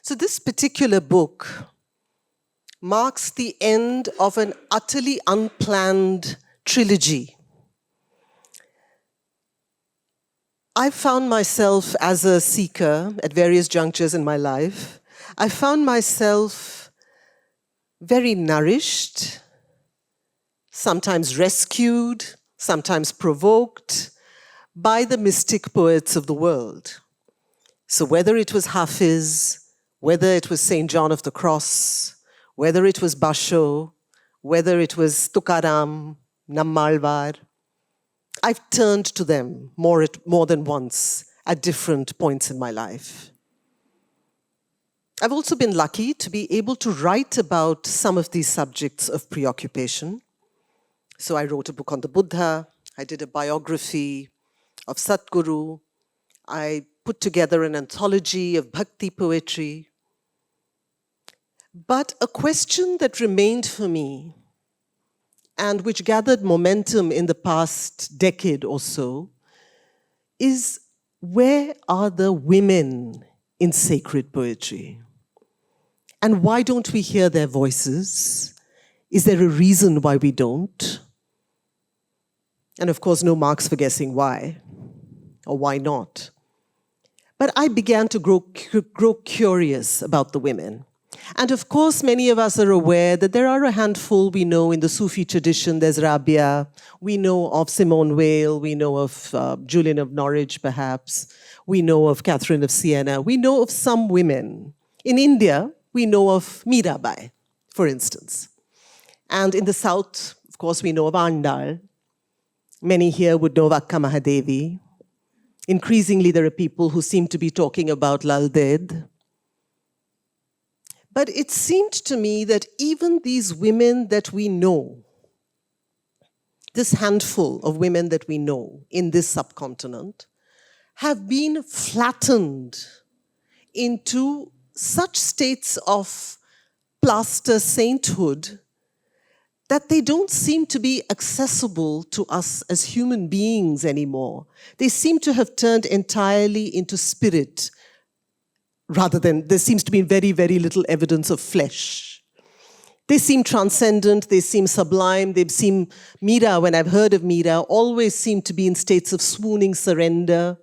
So this particular book marks the end of an utterly unplanned trilogy. I found myself as a seeker at various junctures in my life. I found myself very nourished, sometimes rescued, sometimes provoked by the mystic poets of the world. So whether it was Hafiz, whether it was St. John of the Cross, whether it was Basho, whether it was Tukaram, Nammalvar, I've turned to them more than once at different points in my life. I've also been lucky to be able to write about some of these subjects of preoccupation. So I wrote a book on the Buddha, I did a biography of Satguru, I put together an anthology of bhakti poetry. But a question that remained for me, and which gathered momentum in the past decade or so, is where are the women in sacred poetry? And why don't we hear their voices? Is there a reason why we don't? And of course, no marks for guessing why, or why not. But I began to grow curious about the women. And of course, many of us are aware that there are a handful we know in the Sufi tradition. There's Rabia, we know of Simone Weil, we know of Julian of Norwich, perhaps. We know of Catherine of Siena. We know of some women. In India, we know of Mirabai, for instance. And in the south, of course, we know of Andal. Many here would know of Akka Mahadevi. Increasingly, there are people who seem to be talking about Lal Ded. But it seemed to me that even these women that we know, this handful of women that we know in this subcontinent, have been flattened into such states of plaster sainthood that they don't seem to be accessible to us as human beings anymore. They seem to have turned entirely into spirit, rather than, there seems to be very, very little evidence of flesh. They seem transcendent, they seem sublime, they seem, Mira, when I've heard of Mira, always seem to be in states of swooning surrender.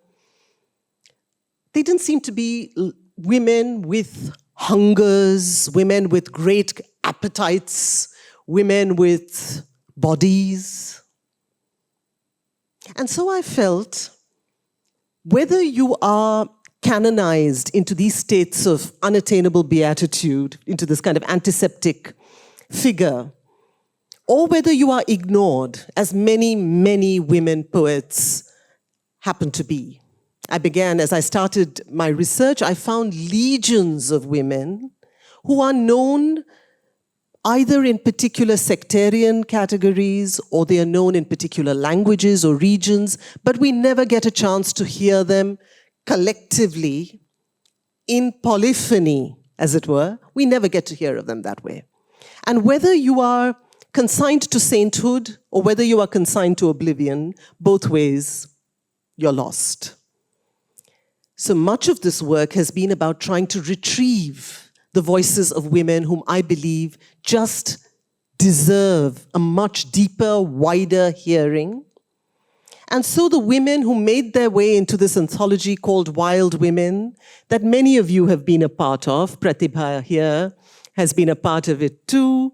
They didn't seem to be women with hungers, women with great appetites, women with bodies. And so I felt, whether you are canonized into these states of unattainable beatitude, into this kind of antiseptic figure, or whether you are ignored, as many, many women poets happen to be. I began, as I started my research, I found legions of women who are known either in particular sectarian categories, or they are known in particular languages or regions, but we never get a chance to hear them collectively in polyphony, as it were. We never get to hear of them that way. And whether you are consigned to sainthood or whether you are consigned to oblivion, both ways, you're lost. So much of this work has been about trying to retrieve the voices of women whom I believe just deserve a much deeper, wider hearing. And so the women who made their way into this anthology called Wild Women, that many of you have been a part of, Pratibha here has been a part of it too,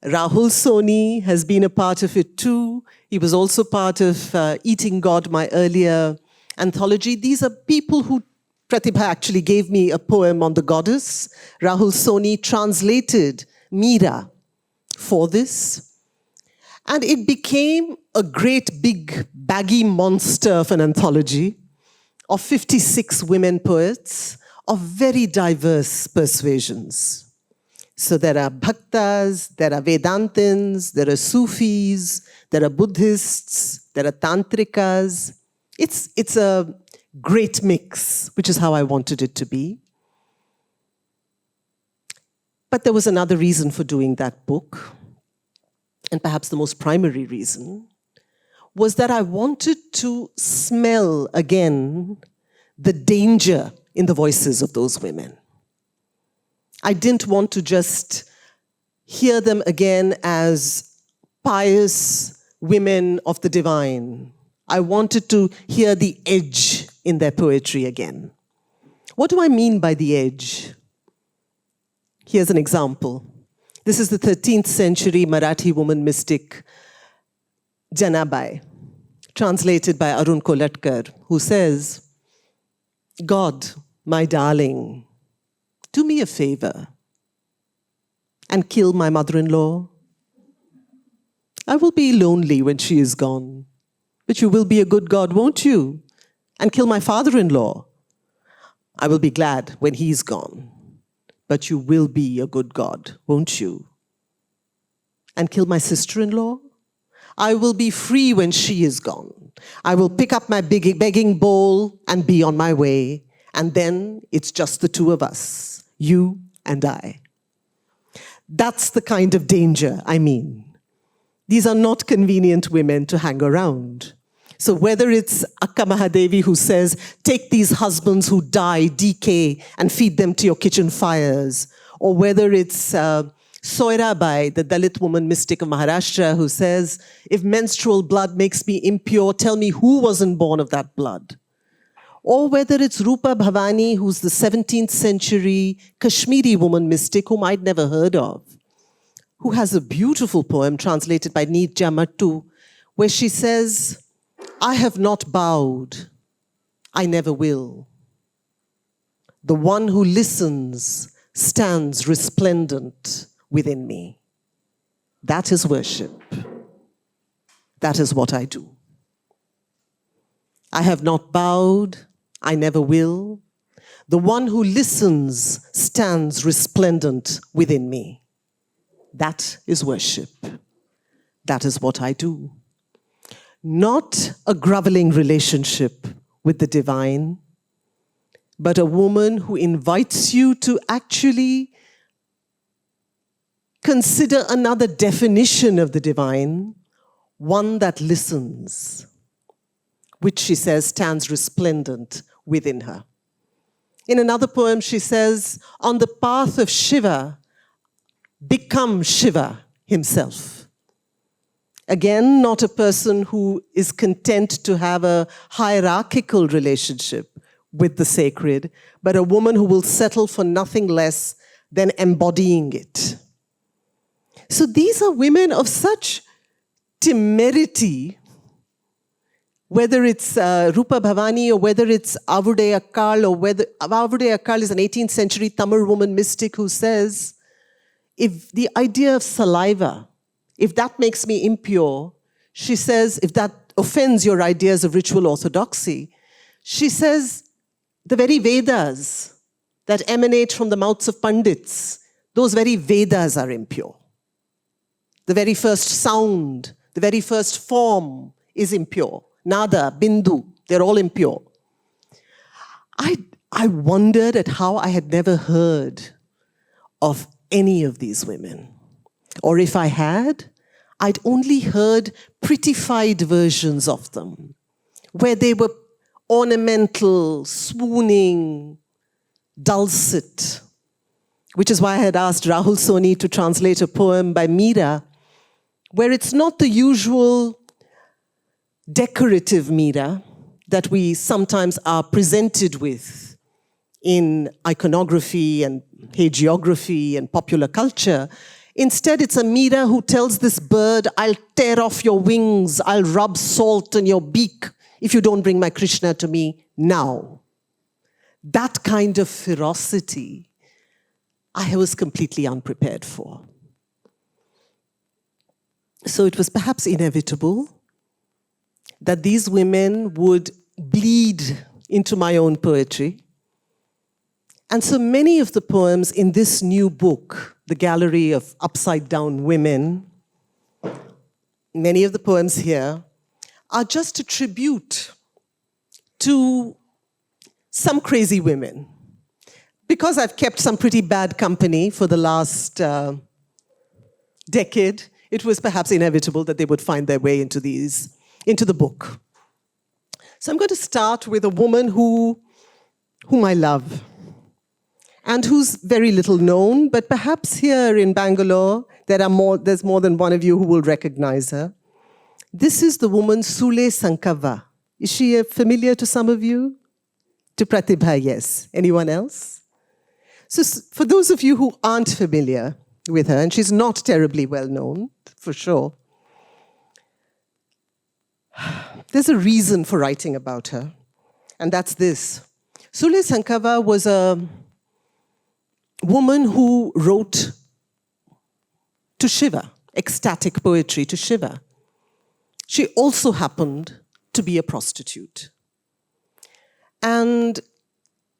Rahul Soni has been a part of it too, he was also part of Eating God, my earlier anthology. These are people who, Pratibha actually gave me a poem on the goddess, Rahul Soni translated Mira for this. And it became a great big baggy monster of an anthology of 56 women poets of very diverse persuasions. So there are Bhaktas, there are Vedantins, there are Sufis, there are Buddhists, there are Tantrikas. It's a great mix, which is how I wanted it to be. But there was another reason for doing that book. And perhaps the most primary reason, was that I wanted to smell again the danger in the voices of those women. I didn't want to just hear them again as pious women of the divine. I wanted to hear the edge in their poetry again. What do I mean by the edge? Here's an example. This is the 13th century Marathi woman mystic Janabai, translated by Arun Kolatkar, who says, God, my darling, do me a favor and kill my mother-in-law. I will be lonely when she is gone, but you will be a good God, won't you? And kill my father-in-law. I will be glad when he's gone, but you will be a good God, won't you? And kill my sister-in-law. I will be free when she is gone. I will pick up my begging bowl and be on my way. And then it's just the two of us, you and I. That's the kind of danger I mean. These are not convenient women to hang around. So whether it's Akka Mahadevi who says, take these husbands who die, decay, and feed them to your kitchen fires, or whether it's Soirabai, the Dalit woman mystic of Maharashtra, who says, if menstrual blood makes me impure, tell me who wasn't born of that blood. Or whether it's Rupa Bhavani, who's the 17th century Kashmiri woman mystic whom I'd never heard of, who has a beautiful poem translated by Nidja Mattu, where she says, I have not bowed, I never will. The one who listens stands resplendent within me. That is worship. That is what I do. I have not bowed, I never will. The one who listens stands resplendent within me. That is worship. That is what I do. Not a groveling relationship with the divine, but a woman who invites you to actually consider another definition of the divine, one that listens, which she says stands resplendent within her. In another poem, she says, on the path of Shiva, become Shiva himself. Again, not a person who is content to have a hierarchical relationship with the sacred, but a woman who will settle for nothing less than embodying it. So these are women of such temerity, whether it's Rupa Bhavani or whether it's Avude Akkal, or whether Avude Akkal is an 18th century Tamil woman mystic who says, if the idea of saliva, if that makes me impure, she says, if that offends your ideas of ritual orthodoxy, she says, the very Vedas that emanate from the mouths of Pandits, those very Vedas are impure. The very first sound, the very first form is impure. Nada, bindu, they're all impure. I wondered at how I had never heard of any of these women. Or if I had, I'd only heard prettified versions of them, where they were ornamental, swooning, dulcet, which is why I had asked Rahul Soni to translate a poem by Meera, where it's not the usual decorative Meera that we sometimes are presented with in iconography and hagiography and popular culture. Instead, it's a Meera who tells this bird, I'll tear off your wings, I'll rub salt in your beak if you don't bring my Krishna to me now. That kind of ferocity, I was completely unprepared for. So it was perhaps inevitable that these women would bleed into my own poetry. And so many of the poems in this new book, The Gallery of Upside-Down Women, many of the poems here are just a tribute to some crazy women. Because I've kept some pretty bad company for the last decade, it was perhaps inevitable that they would find their way into the book. So I'm going to start with a woman whom I love. and who's very little known, but perhaps here in Bangalore, there's more than one of you who will recognize her. This is the woman Sule Sankava. Is she familiar to some of you? To Pratibha, yes. Anyone else? So for those of you who aren't familiar with her, and she's not terribly well known, for sure, there's a reason for writing about her, and that's this. Sule Sankava was a woman who wrote to Shiva, ecstatic poetry to Shiva. She also happened to be a prostitute. And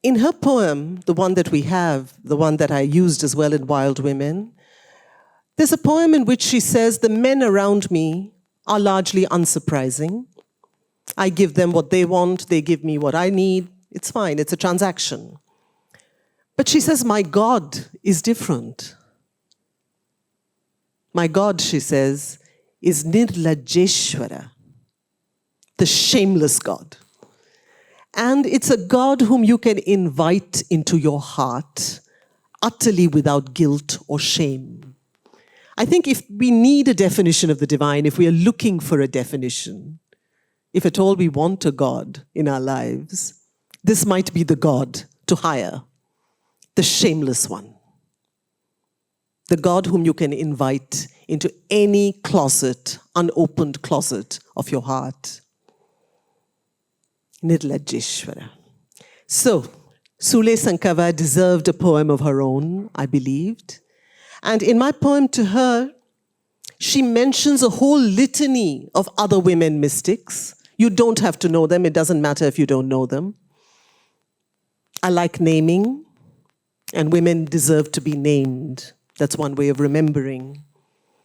in her poem, the one that we have, the one that I used as well in Wild Women, there's a poem in which she says, the men around me are largely unsurprising. I give them what they want, they give me what I need. It's fine, it's a transaction. But she says, my God is different. My God, she says, is Nirlajeshwara, the shameless God. And it's a God whom you can invite into your heart, utterly without guilt or shame. I think if we need a definition of the divine, if we are looking for a definition, if at all we want a God in our lives, this might be the God to hire, the shameless one. The God whom you can invite into any closet, unopened closet of your heart. Nirlajeshwara. So, Sule Sankava deserved a poem of her own, I believed. And in my poem to her, she mentions a whole litany of other women mystics. You don't have to know them. It doesn't matter if you don't know them. I like naming, and women deserve to be named. That's one way of remembering.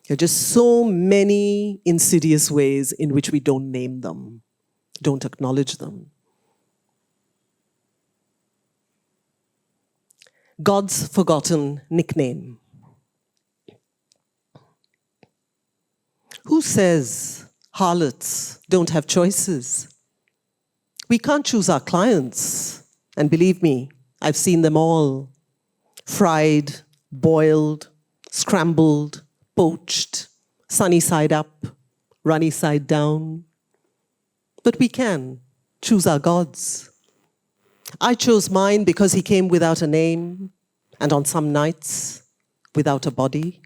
There are just so many insidious ways in which we don't name them, don't acknowledge them. God's forgotten nickname. Who says harlots don't have choices? We can't choose our clients. And believe me, I've seen them all. Fried, boiled, scrambled, poached, sunny side up, runny side down. But we can choose our gods. I chose mine because he came without a name, and on some nights, without a body.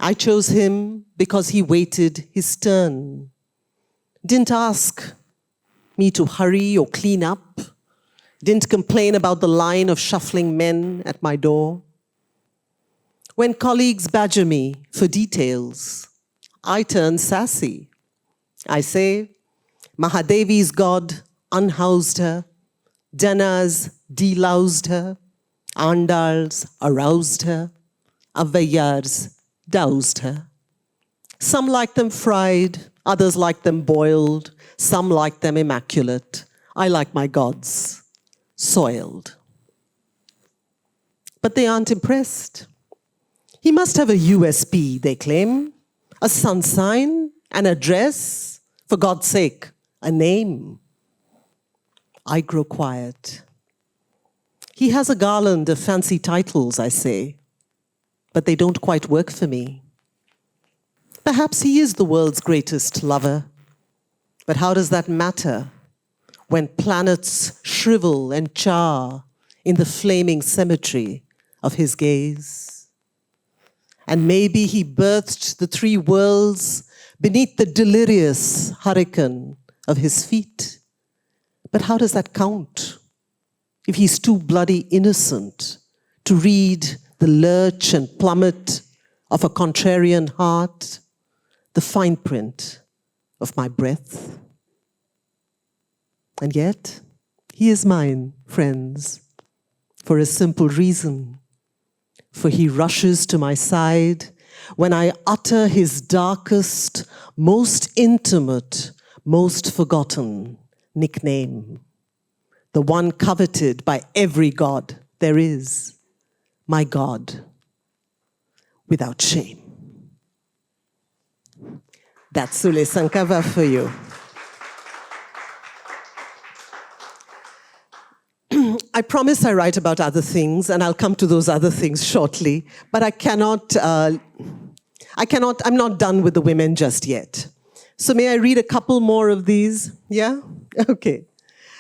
I chose him because he waited his turn. Didn't ask me to hurry or clean up. Didn't complain about the line of shuffling men at my door. When colleagues badger me for details, I turn sassy. I say, Mahadevi's God unhoused her, Janas deloused her, Andals aroused her, Avayars doused her. Some like them fried, others like them boiled, some like them immaculate. I like my gods soiled. But they aren't impressed. He must have a USP, they claim, a sun sign, an address, for God's sake, a name. I grow quiet. He has a garland of fancy titles, I say, but they don't quite work for me. Perhaps he is the world's greatest lover, but how does that matter when planets shrivel and char in the flaming cemetery of his gaze? And maybe he birthed the three worlds beneath the delirious hurricane of his feet. But how does that count if he's too bloody innocent to read the lurch and plummet of a contrarian heart, the fine print of my breath? And yet, he is mine, friends, for a simple reason. For he rushes to my side when I utter his darkest, most intimate, most forgotten nickname, the one coveted by every god there is, my God, without shame. That's Sule Sankava for you. I promise I write about other things, and I'll come to those other things shortly, but I'm not done with the women just yet. So may I read a couple more of these? Yeah? Okay.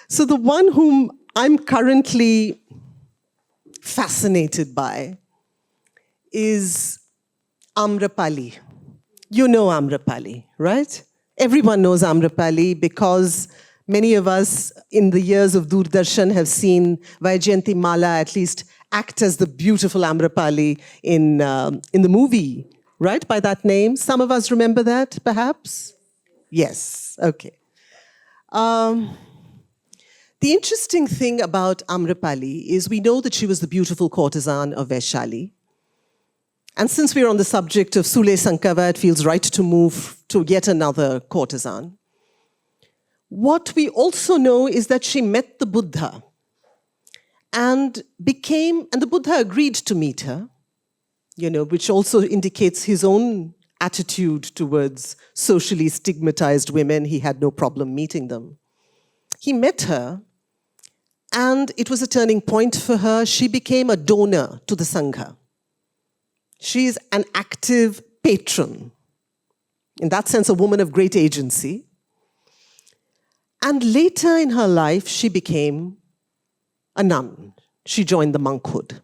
So the one whom I'm currently fascinated by is Amrapali. You know Amrapali, right? Everyone knows Amrapali because many of us in the years of Doordarshan have seen Vaijayanti Mala at least act as the beautiful Amrapali in the movie, right? By that name. Some of us remember that, perhaps? Yes, okay. The interesting thing about Amrapali is we know that she was the beautiful courtesan of Vaishali. And since we're on the subject of Sule Sankava, it feels right to move to yet another courtesan. What we also know is that she met the Buddha and the Buddha agreed to meet her, which also indicates his own attitude towards socially stigmatized women. He had no problem meeting them. He met her, and it was a turning point for her. She became a donor to the Sangha. She is an active patron. In that sense, a woman of great agency. And later in her life, she became a nun. She joined the monkhood.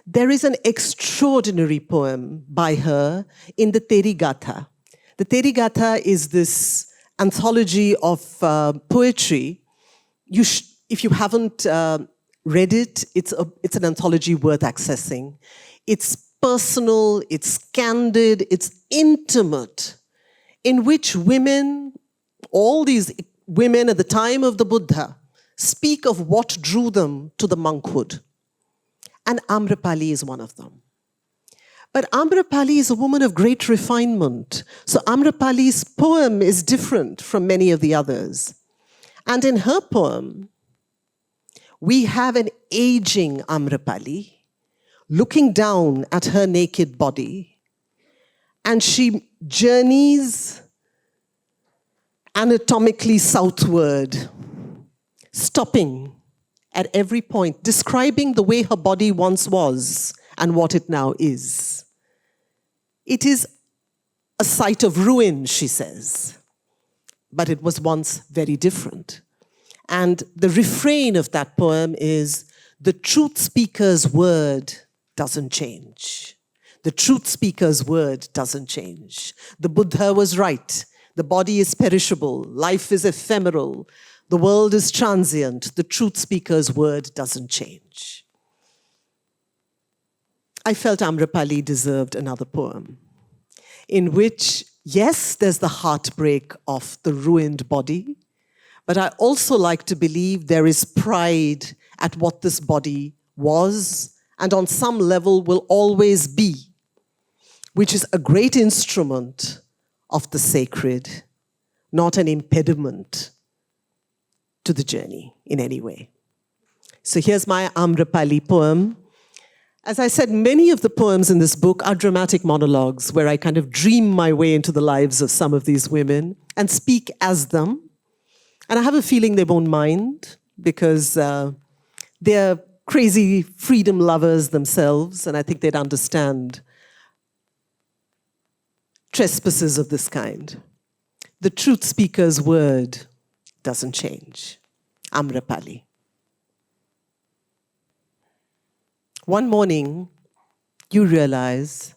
There is an extraordinary poem by her in the Teri Gatha. The Teri Gatha is this anthology of poetry. If you haven't read it, it's an anthology worth accessing. It's personal, it's candid, it's intimate, in which women, all these women at the time of the Buddha, speak of what drew them to the monkhood. And Amrapali is one of them. But Amrapali is a woman of great refinement. So Amrapali's poem is different from many of the others. And in her poem, we have an aging Amrapali looking down at her naked body, and she journeys anatomically southward, stopping at every point, describing the way her body once was and what it now is. It is a site of ruin, she says, but it was once very different. And the refrain of that poem is, the truth speaker's word doesn't change. The truth speaker's word doesn't change. The Buddha was right. The body is perishable. Life is ephemeral. The world is transient. The truth speaker's word doesn't change. I felt Amrapali deserved another poem in which, yes, there's the heartbreak of the ruined body, but I also like to believe there is pride at what this body was and on some level will always be, which is a great instrument of the sacred, not an impediment to the journey in any way. So here's my Amrapali poem. As I said, many of the poems in this book are dramatic monologues where I kind of dream my way into the lives of some of these women and speak as them. And I have a feeling they won't mind because they're crazy freedom lovers themselves, and I think they'd understand trespasses of this kind. The truth speaker's word doesn't change. Amrapali. One morning, you realize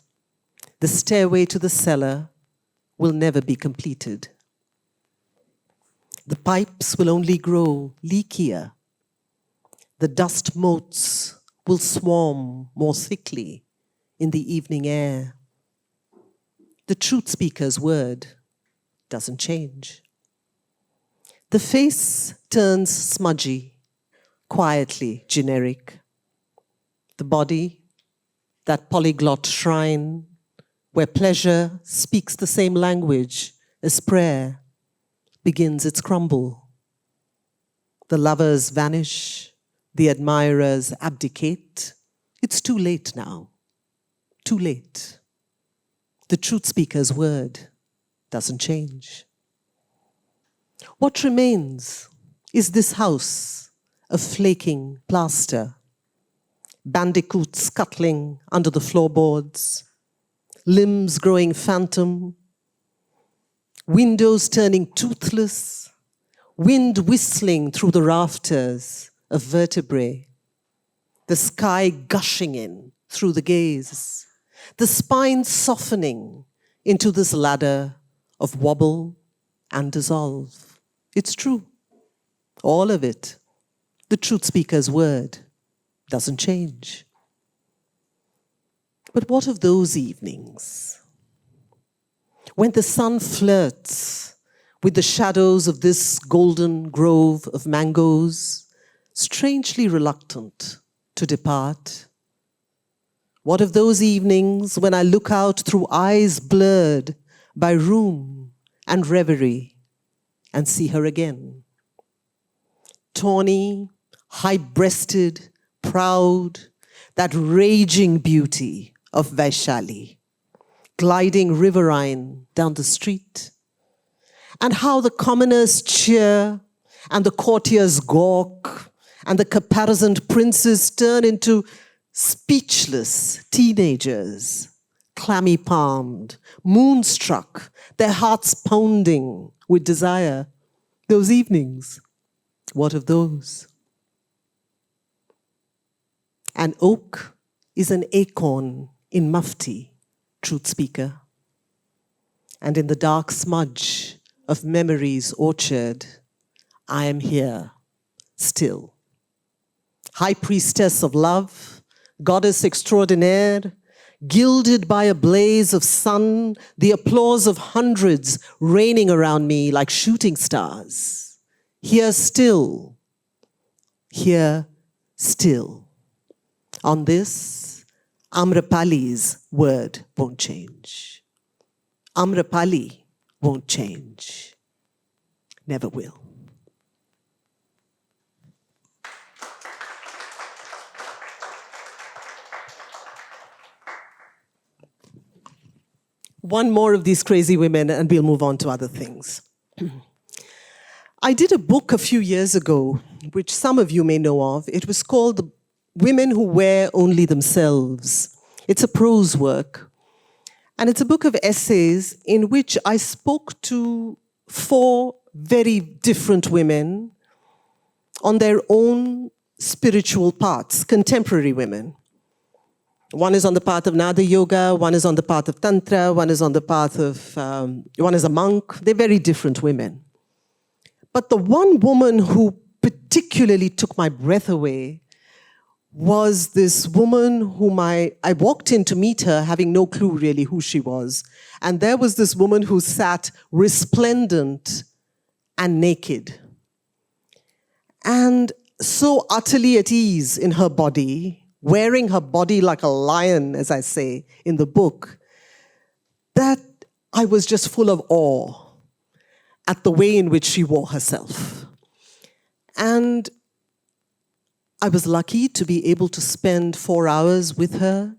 the stairway to the cellar will never be completed. The pipes will only grow leakier. The dust motes will swarm more thickly in the evening air. The truth speaker's word doesn't change. The face turns smudgy, quietly generic. The body, that polyglot shrine where pleasure speaks the same language as prayer, begins its crumble. The lovers vanish, the admirers abdicate. It's too late now, too late. The truth speaker's word doesn't change. What remains is this house, of flaking plaster, bandicoots scuttling under the floorboards, limbs growing phantom, windows turning toothless, wind whistling through the rafters of vertebrae, the sky gushing in through the gaze, the spine softening into this ladder of wobble and dissolve. It's true. All of it. The truth speaker's word doesn't change. But what of those evenings when the sun flirts with the shadows of this golden grove of mangoes, strangely reluctant to depart? What of those evenings when I look out through eyes blurred by room and reverie and see her again? Tawny, high-breasted, proud, that raging beauty of Vaishali, gliding riverine down the street, and how the commoners cheer and the courtiers gawk and the caparisoned princes turn into speechless teenagers, clammy-palmed, moonstruck, their hearts pounding with desire. Those evenings, what of those? An oak is an acorn in mufti, truth speaker. And in the dark smudge of memory's orchard, I am here, still. High priestess of love, goddess extraordinaire, gilded by a blaze of sun, the applause of hundreds raining around me like shooting stars. Here still. On this, Amrapali's word won't change. Amrapali won't change. Never will. One more of these crazy women and we'll move on to other things. I did a book a few years ago, which some of you may know of. It was called The Women Who Wear Only Themselves. It's a prose work. And it's a book of essays in which I spoke to 4 very different women on their own spiritual paths, contemporary women. One is on the path of Nada Yoga, one is on the path of Tantra, one is on the path of, one is a monk. They're very different women. But the one woman who particularly took my breath away was this woman whom I walked in to meet her, having no clue really who she was. And there was this woman who sat resplendent and naked. And so utterly at ease in her body, wearing her body like a lion, as I say in the book, that I was just full of awe at the way in which she wore herself. And I was lucky to be able to spend 4 hours with her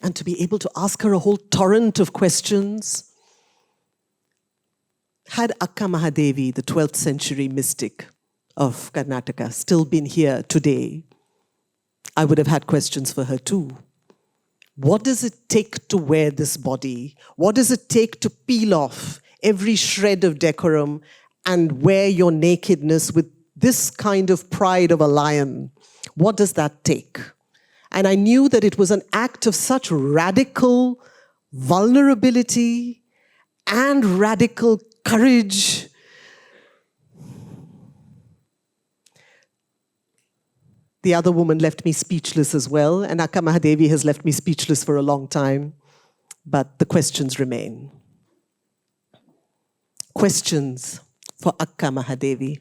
and to be able to ask her a whole torrent of questions. Had Akka Mahadevi, the 12th century mystic of Karnataka, still been here today, I would have had questions for her too. What does it take to wear this body? What does it take to peel off every shred of decorum and wear your nakedness with this kind of pride of a lion? What does that take? And I knew that it was an act of such radical vulnerability and radical courage. The other woman left me speechless as well, and Akka Mahadevi has left me speechless for a long time, but the questions remain. Questions for Akka Mahadevi.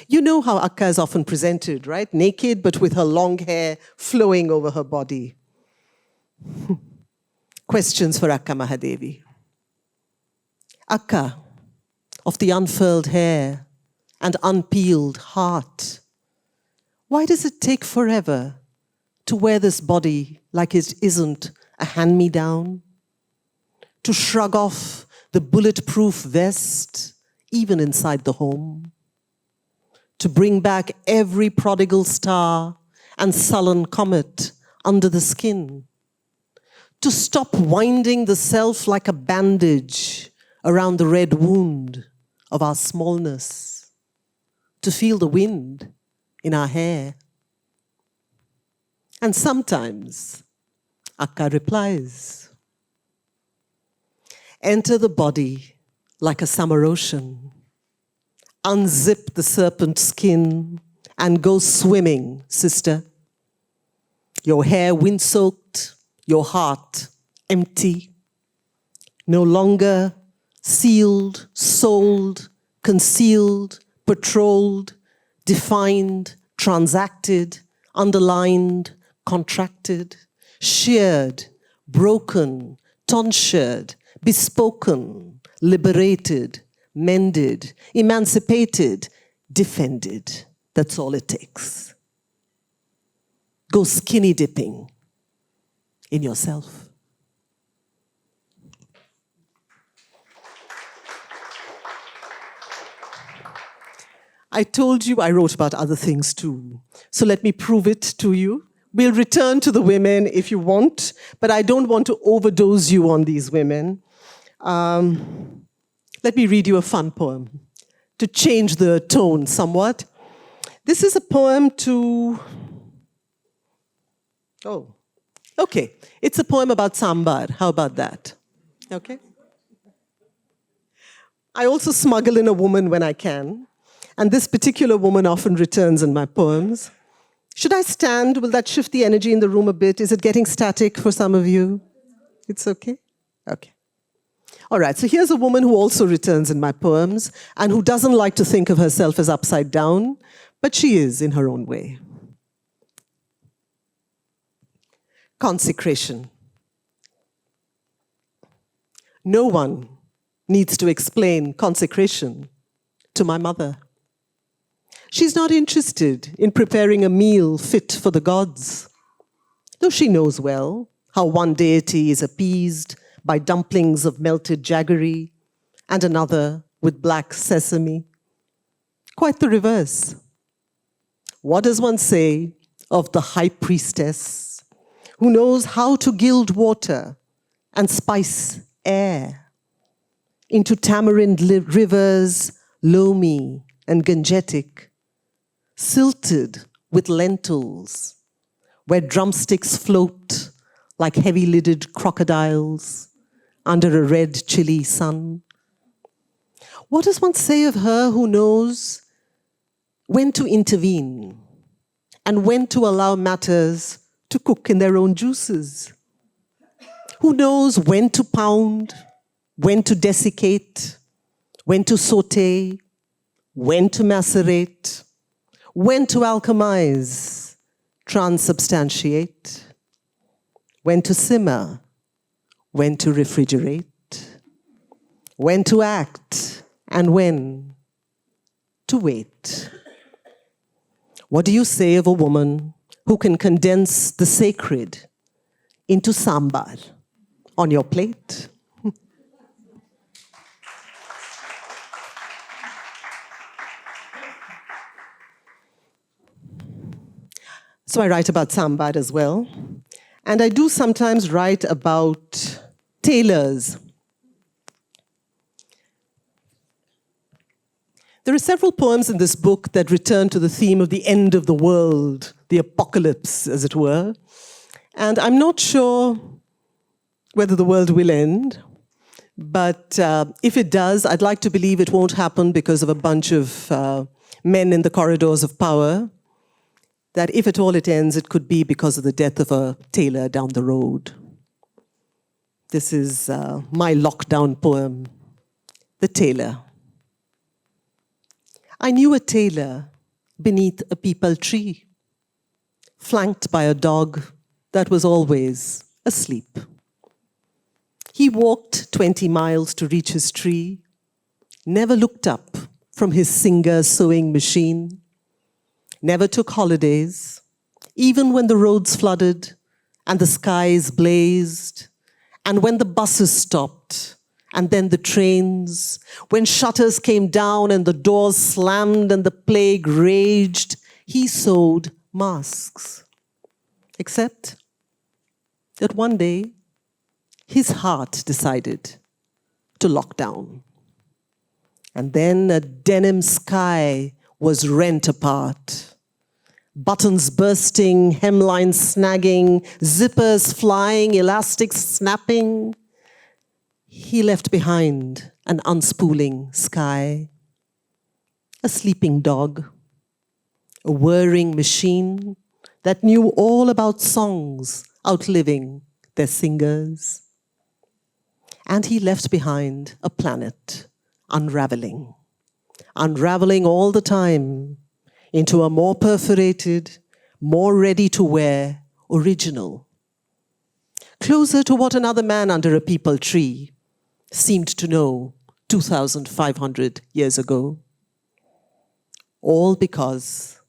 You know how Akka is often presented, right? Naked, but with her long hair flowing over her body. Questions for Akka Mahadevi. Akka, of the unfurled hair and unpeeled heart, why does it take forever to wear this body like it isn't a hand-me-down? To shrug off the bulletproof vest, even inside the home? to bring back every prodigal star and sullen comet under the skin, to stop winding the self like a bandage around the red wound of our smallness, to feel the wind in our hair. And sometimes Akka replies, enter the body like a summer ocean, unzip the serpent skin and go swimming, sister. Your hair wind-soaked, your heart empty, no longer sealed, sold, concealed, patrolled, defined, transacted, underlined, contracted, sheared, broken, tonsured, bespoken, liberated, mended, emancipated, defended. That's all it takes. Go skinny dipping in yourself. I told you I wrote about other things too. So let me prove it to you. We'll return to the women if you want, but I don't want to overdose you on these women. Let me read you a fun poem to change the tone somewhat. This is a poem to... Oh, okay. It's a poem about sambar. How about that? Okay. I also smuggle in a woman when I can. And this particular woman often returns in my poems. Should I stand? Will that shift the energy in the room a bit? Is it getting static for some of you? It's okay? Okay. All right, so here's a woman who also returns in my poems and who doesn't like to think of herself as upside down, but she is in her own way. Consecration. No one needs to explain consecration to my mother. She's not interested in preparing a meal fit for the gods, though she knows well how one deity is appeased by dumplings of melted jaggery and another with black sesame. Quite the reverse. What does one say of the high priestess who knows how to gild water and spice air into tamarind rivers, loamy and gangetic, silted with lentils, where drumsticks float like heavy-lidded crocodiles under a red chilly sun? What does one say of her who knows when to intervene and when to allow matters to cook in their own juices? Who knows when to pound, when to desiccate, when to saute, when to macerate, when to alchemize, transubstantiate, when to simmer, when to refrigerate, when to act, and when to wait. What do you say of a woman who can condense the sacred into sambar on your plate? So I write about sambar as well. And I do sometimes write about tailors. There are several poems in this book that return to the theme of the end of the world, the apocalypse, as it were. And I'm not sure whether the world will end, but if it does, I'd like to believe it won't happen because of a bunch of men in the corridors of power. That if at all it ends, it could be because of the death of a tailor down the road. This is my lockdown poem, The Tailor. I knew a tailor beneath a peepal tree, flanked by a dog that was always asleep. He walked 20 miles to reach his tree, never looked up from his Singer sewing machine, never took holidays, even when the roads flooded and the skies blazed, and when the buses stopped And then the trains, when shutters came down and the doors slammed and the plague raged, he sewed masks. Except that one day, his heart decided to lock down. And then a denim sky was rent apart. Buttons bursting, hemlines snagging, zippers flying, elastics snapping. He left behind an unspooling sky, a sleeping dog, a whirring machine that knew all about songs outliving their singers. And he left behind a planet unraveling all the time into a more perforated, more ready-to-wear original, closer to what another man under a peepal tree seemed to know 2,500 years ago. All because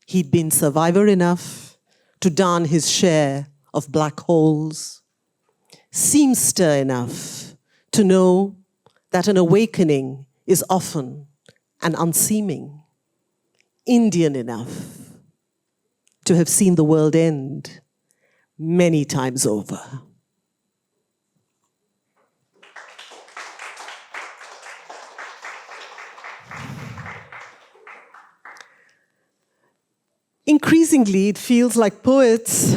he'd been survivor enough to darn his share of black holes, seamster enough to know that an awakening is often an unseeming, Indian enough to have seen the world end many times over. Increasingly, it feels like poets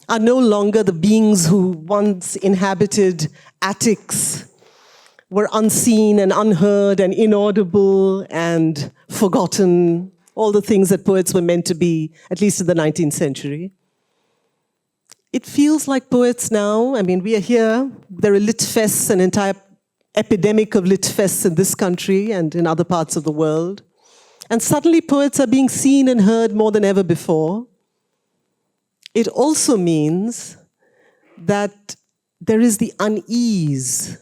are no longer the beings who once inhabited attics, were unseen and unheard and inaudible and forgotten, all the things that poets were meant to be, at least in the 19th century. It feels like poets now, I mean, we are here, there are lit fests, an entire epidemic of lit fests in this country and in other parts of the world. And suddenly poets are being seen and heard more than ever before. It also means that there is the unease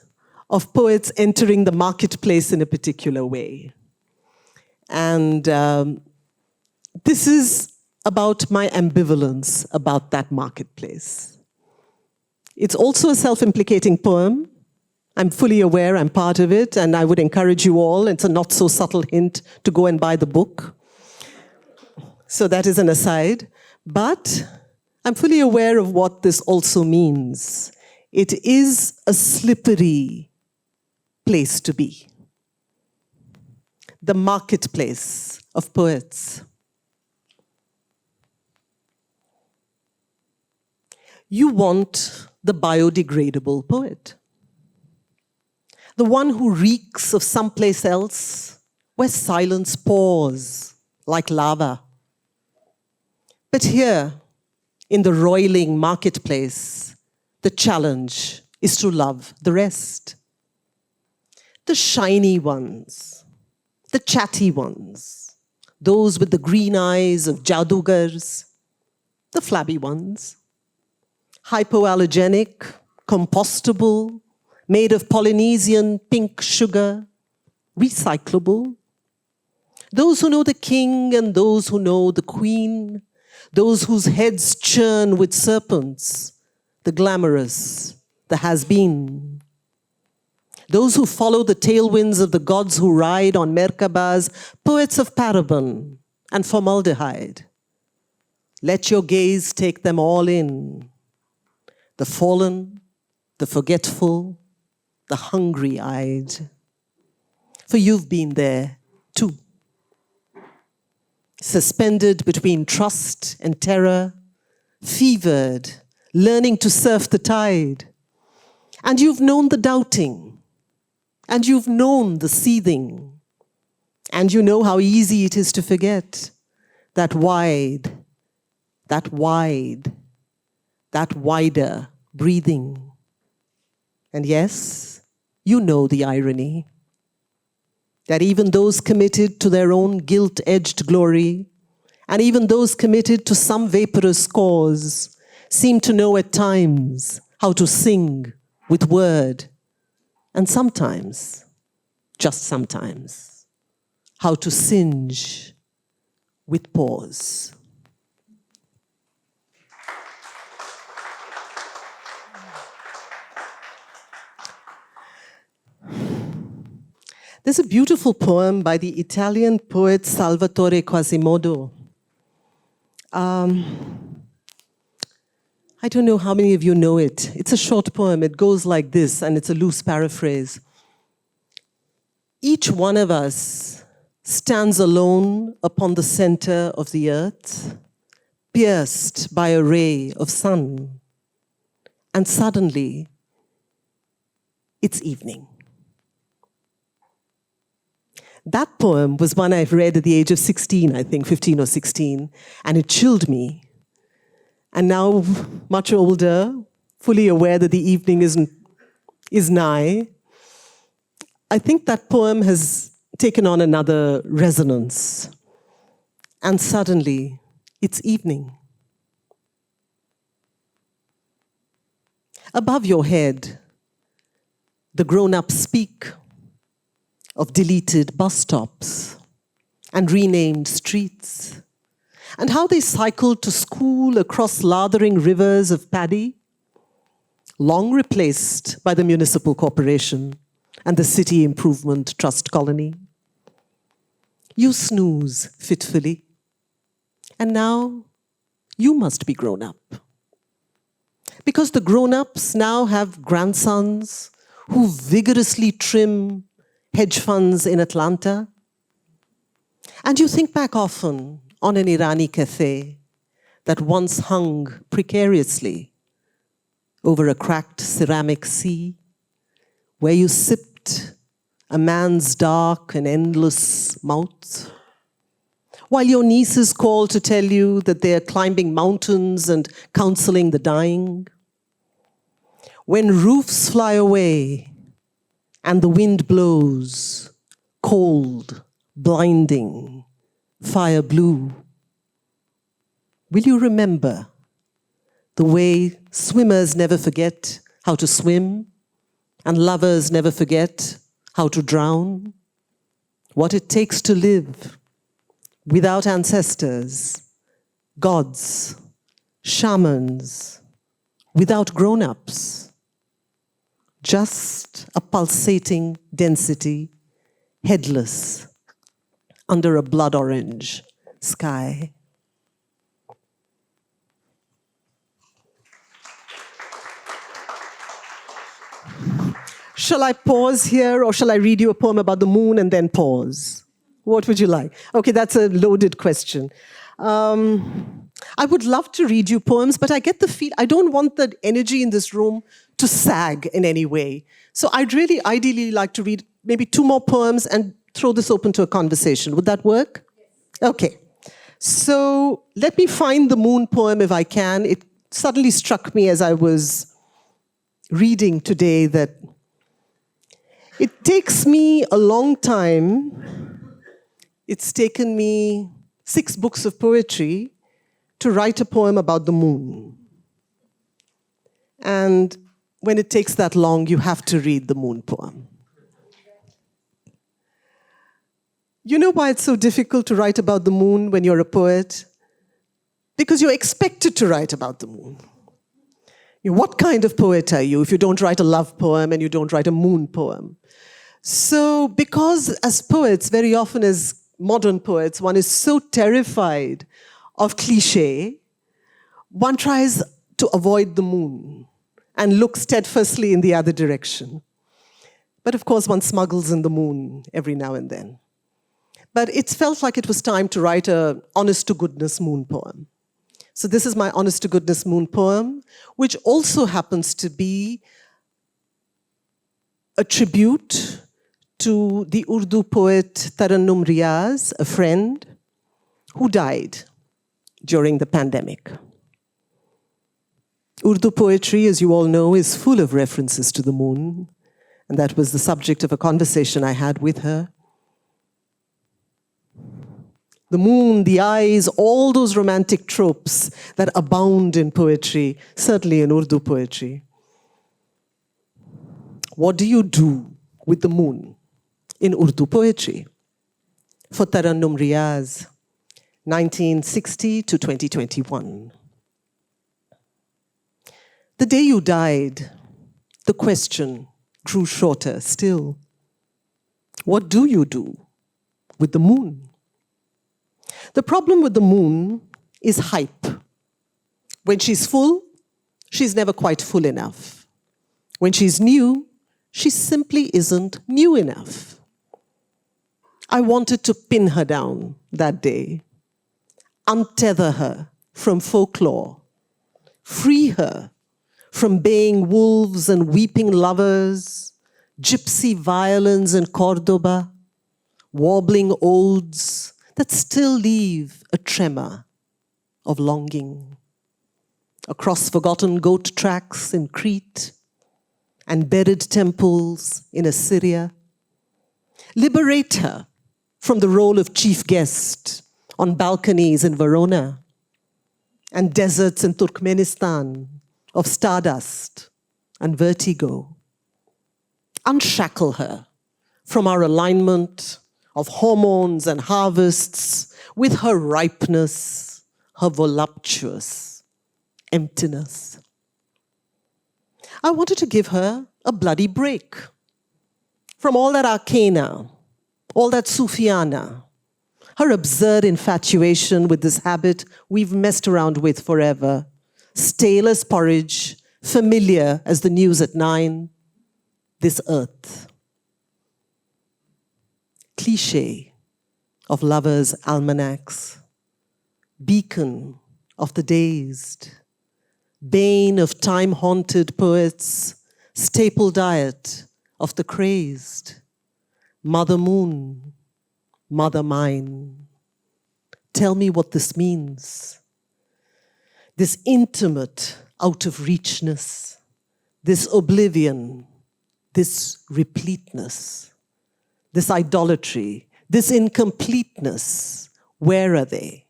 of poets entering the marketplace in a particular way. And this is about my ambivalence about that marketplace. It's also a self-implicating poem. I'm fully aware I'm part of it, and I would encourage you all, it's a not so subtle hint, to go and buy the book. So that is an aside. But I'm fully aware of what this also means. It is a slippery place to be. The marketplace of poets. You want the biodegradable poet. The one who reeks of someplace else, where silence pours like lava. But here, in the roiling marketplace, the challenge is to love the rest. The shiny ones, the chatty ones, those with the green eyes of jadugars, the flabby ones, hypoallergenic, compostable, made of Polynesian pink sugar, recyclable. Those who know the king and those who know the queen, those whose heads churn with serpents, the glamorous, the has-been. Those who follow the tailwinds of the gods who ride on Merkabahs, poets of paraben and formaldehyde. Let your gaze take them all in. The fallen, the forgetful, the hungry-eyed. For you've been there too. Suspended between trust and terror, fevered, learning to surf the tide. And you've known the doubting, and you've known the seething, and you know how easy it is to forget that wide, that wider breathing. And yes, you know the irony, that even those committed to their own guilt-edged glory, and even those committed to some vaporous cause, seem to know at times how to sing with word, and sometimes, just sometimes, how to singe with pause. There's a beautiful poem by the Italian poet Salvatore Quasimodo. I don't know how many of you know it. It's a short poem. It goes like this, and it's a loose paraphrase. Each one of us stands alone upon the center of the earth, pierced by a ray of sun. And suddenly, it's evening. That poem was one I read at the age of 16, I think, 15 or 16, and it chilled me. And now, much older, fully aware that the evening is nigh, I think that poem has taken on another resonance. And suddenly, it's evening. Above your head, the grown-ups speak of deleted bus stops and renamed streets, and how they cycled to school across lathering rivers of paddy, long replaced by the municipal corporation and the City Improvement Trust Colony. You snooze fitfully, and now you must be grown up. Because the grown-ups now have grandsons who vigorously trim hedge funds in Atlanta. And you think back often on an Irani cafe that once hung precariously over a cracked ceramic sea, where you sipped a man's dark and endless mouth, while your nieces call to tell you that they're climbing mountains and counseling the dying. When roofs fly away and the wind blows, cold, blinding, fire blue, will you remember the way swimmers never forget how to swim and lovers never forget how to drown? What it takes to live without ancestors, gods, shamans, without grown-ups, just a pulsating density, headless, under a blood orange sky. Shall I pause here, or shall I read you a poem about the moon and then pause? What would you like? Okay, that's a loaded question. I would love to read you poems, but I get the feel, I don't want the energy in this room to sag in any way. So I'd really ideally like to read maybe 2 more poems and throw this open to a conversation. Would that work? Yes. Okay. So let me find the moon poem if I can. It suddenly struck me as I was reading today that it takes me a long time. It's taken me 6 books of poetry to write a poem about the moon. And when it takes that long, you have to read the moon poem. You know why it's so difficult to write about the moon when you're a poet? Because you're expected to write about the moon. What kind of poet are you if you don't write a love poem and you don't write a moon poem? So because as poets, very often as modern poets, one is so terrified of cliché, one tries to avoid the moon and look steadfastly in the other direction. But of course, one smuggles in the moon every now and then. But it felt like it was time to write an honest-to-goodness moon poem. So this is my honest-to-goodness moon poem, which also happens to be a tribute to the Urdu poet Tarannum Riaz, a friend, who died during the pandemic. Urdu poetry, as you all know, is full of references to the moon, and that was the subject of a conversation I had with her. The moon, the eyes, all those romantic tropes that abound in poetry, certainly in Urdu poetry. What do you do with the moon in Urdu poetry? For Tarannum Riaz, 1960 to 2021. The day you died, the question grew shorter still. What do you do with the moon? The problem with the moon is hype. When she's full, she's never quite full enough. When she's new, she simply isn't new enough. I wanted to pin her down that day, untether her from folklore, free her from baying wolves and weeping lovers, gypsy violins in Cordoba, wobbling odes that still leave a tremor of longing. Across forgotten goat tracks in Crete and buried temples in Assyria. Liberate her from the role of chief guest on balconies in Verona and deserts in Turkmenistan of stardust and vertigo. Unshackle her from our alignment of hormones and harvests with her ripeness, her voluptuous emptiness. I wanted to give her a bloody break from all that arcana, all that Sufiana, her absurd infatuation with this habit we've messed around with forever, stale as porridge, familiar as the news at 9, this earth. Cliché of lovers' almanacs, beacon of the dazed, bane of time-haunted poets, staple diet of the crazed, Mother Moon, Mother Mine. Tell me what this means. This intimate out-of-reachness, this oblivion, this repleteness, this idolatry, this incompleteness, where are they?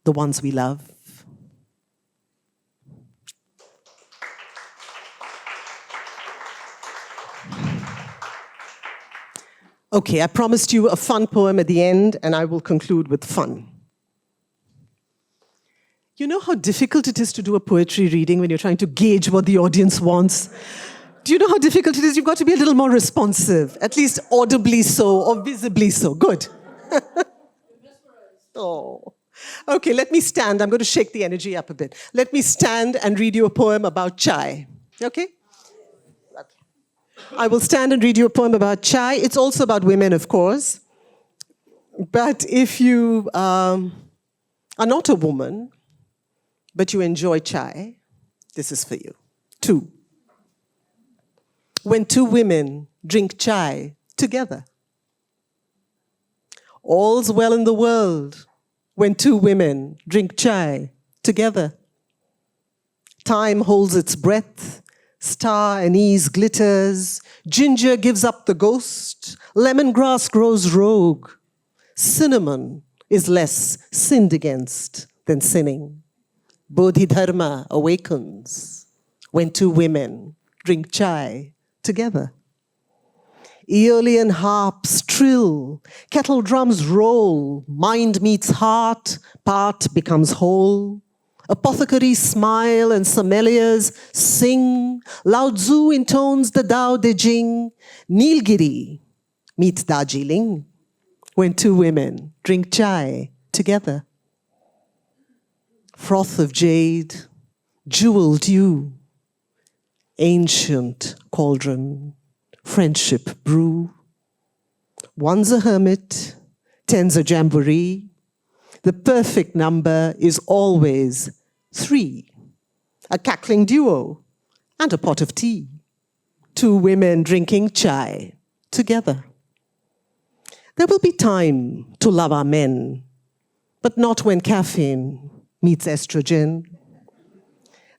The ones we love? Okay, I promised you a fun poem at the end, and I will conclude with fun. You know how difficult it is to do a poetry reading when you're trying to gauge what the audience wants? Do you know how difficult it is? You've got to be a little more responsive, at least audibly so or visibly so. Good. Oh. Okay, let me stand. I'm going to shake the energy up a bit. Let me stand and read you a poem about chai. Okay? I will stand and read you a poem about chai. It's also about women, of course. But if you are not a woman, but you enjoy chai, this is for you. 2. When 2 women drink chai together. All's well in the world when 2 women drink chai together. Time holds its breath. Star anise glitters, ginger gives up the ghost, lemongrass grows rogue. Cinnamon is less sinned against than sinning. Bodhidharma awakens when 2 women drink chai together. Aeolian harps trill, kettle drums roll, mind meets heart, part becomes whole. Apothecaries smile and sommeliers sing. Lao Tzu intones the Tao Te Ching. Nilgiri meets Darjeeling when 2 women drink chai together. Froth of jade, jewel dew, ancient cauldron, friendship brew. One's a hermit, 10's a jamboree. The perfect number is always 3. A cackling duo and a pot of tea. 2 women drinking chai together. There will be time to love our men, but not when caffeine meets estrogen.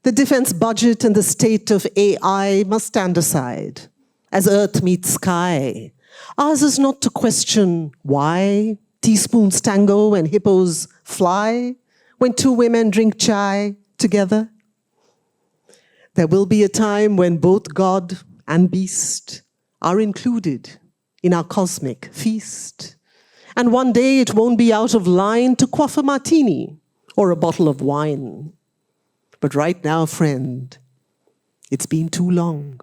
The defense budget and the state of AI must stand aside as earth meets sky. Ours is not to question why teaspoons tango and hippos fly when 2 women drink chai together. There will be a time when both God and beast are included in our cosmic feast. And one day it won't be out of line to quaff a martini or a bottle of wine. But right now, friend, it's been too long.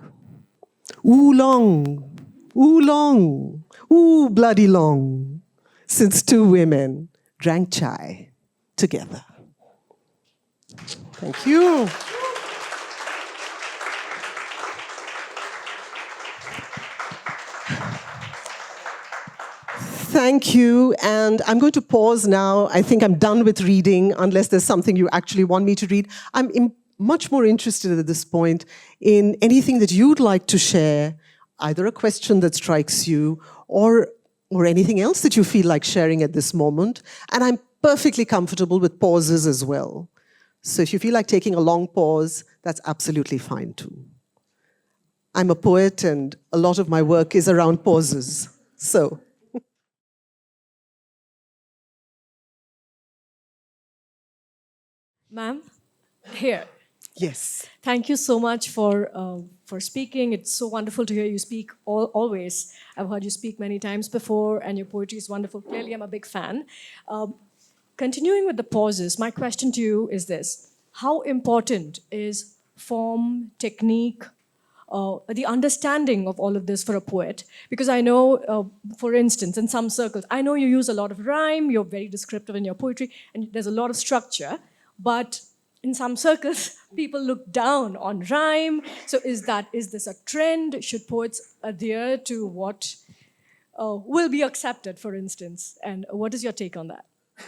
Oolong, ooh, bloody long, since two women drank chai together. Thank you. Thank you, and I'm going to pause now. I think I'm done with reading, unless there's something you actually want me to read. I'm much more interested at this point in anything that you'd like to share, either a question that strikes you or anything else that you feel like sharing at this moment. And I'm perfectly comfortable with pauses as well. So if you feel like taking a long pause, that's absolutely fine too. I'm a poet, and a lot of my work is around pauses. So. Ma'am, here. Yes. Thank you so much for speaking. It's so wonderful to hear you speak always. I've heard you speak many times before, and your poetry is wonderful. Clearly, I'm a big fan. Continuing with the pauses, my question to you is this. How important is form, technique, the understanding of all of this for a poet? Because I know, for instance, in some circles, I know you use a lot of rhyme, you're very descriptive in your poetry, and there's a lot of structure. But in some circles, people look down on rhyme. So is this a trend? Should poets adhere to what will be accepted, for instance? And what is your take on that?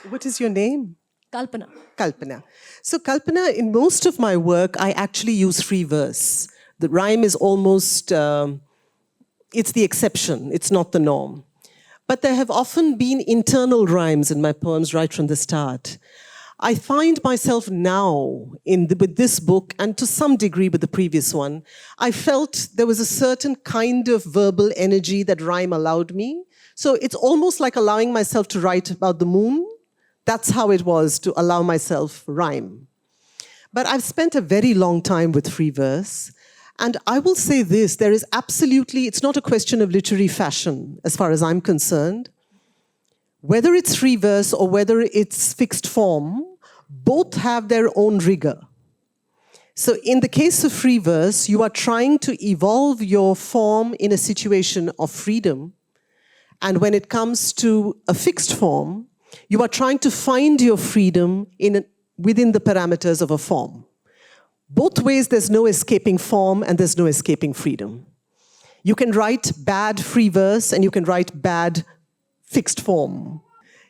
What is your name? Kalpana. Kalpana. So Kalpana, in most of my work, I actually use free verse. The rhyme is almost, it's the exception, it's not the norm. But there have often been internal rhymes in my poems right from the start. I find myself now, with this book, and to some degree with the previous one, I felt there was a certain kind of verbal energy that rhyme allowed me. So it's almost like allowing myself to write about the moon. That's how it was to allow myself rhyme. But I've spent a very long time with free verse. And I will say this, there is absolutely, it's not a question of literary fashion, as far as I'm concerned. Whether it's free verse or whether it's fixed form, both have their own rigor. So in the case of free verse, you are trying to evolve your form in a situation of freedom. And when it comes to a fixed form, you are trying to find your freedom within the parameters of a form. Both ways, there's no escaping form and there's no escaping freedom. You can write bad free verse and you can write bad fixed form.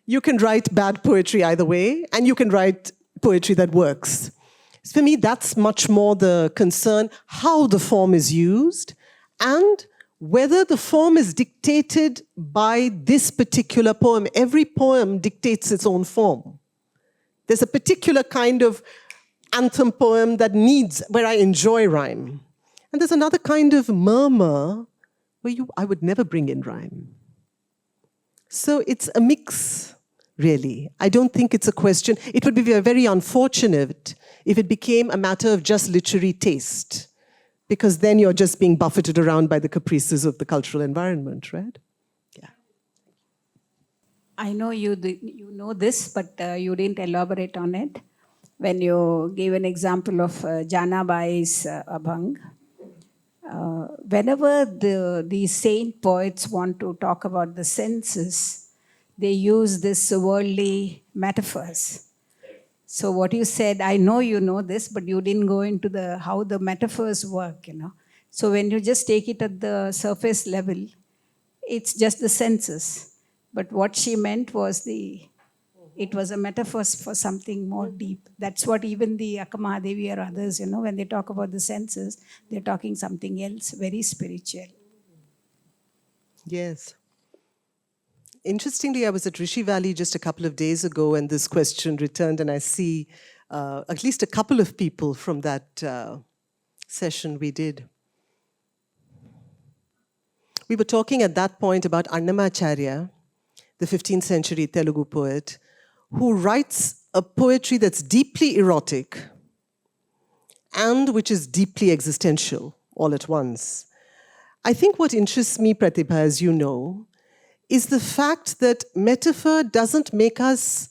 You can write bad poetry either way, and you can write poetry that works. For me, that's much more the concern, how the form is used, and whether the form is dictated by this particular poem. Every poem dictates its own form. There's a particular kind of anthem poem where I enjoy rhyme. And there's another kind of murmur where I would never bring in rhyme. So it's a mix, really. I don't think it's a question. It would be very unfortunate if it became a matter of just literary taste, because then you're just being buffeted around by the caprices of the cultural environment, right? Yeah. I know you know this, but you didn't elaborate on it when you gave an example of Janabai's Abhang. Whenever these saint poets want to talk about the senses, they use this worldly metaphors. So what you said, I know you know this, but you didn't go into how the metaphors work, So when you just take it at the surface level, it's just the senses. But what she meant was it was a metaphor for something more deep. That's what even the Akkamahadevi or others, when they talk about the senses, they're talking something else, very spiritual. Yes. Interestingly, I was at Rishi Valley just a couple of days ago, and this question returned, and I see at least a couple of people from that session we did. We were talking at that point about Annamacharya, the 15th century Telugu poet, who writes a poetry that's deeply erotic and which is deeply existential all at once. I think what interests me, Pratibha, as you know, is the fact that metaphor doesn't make us...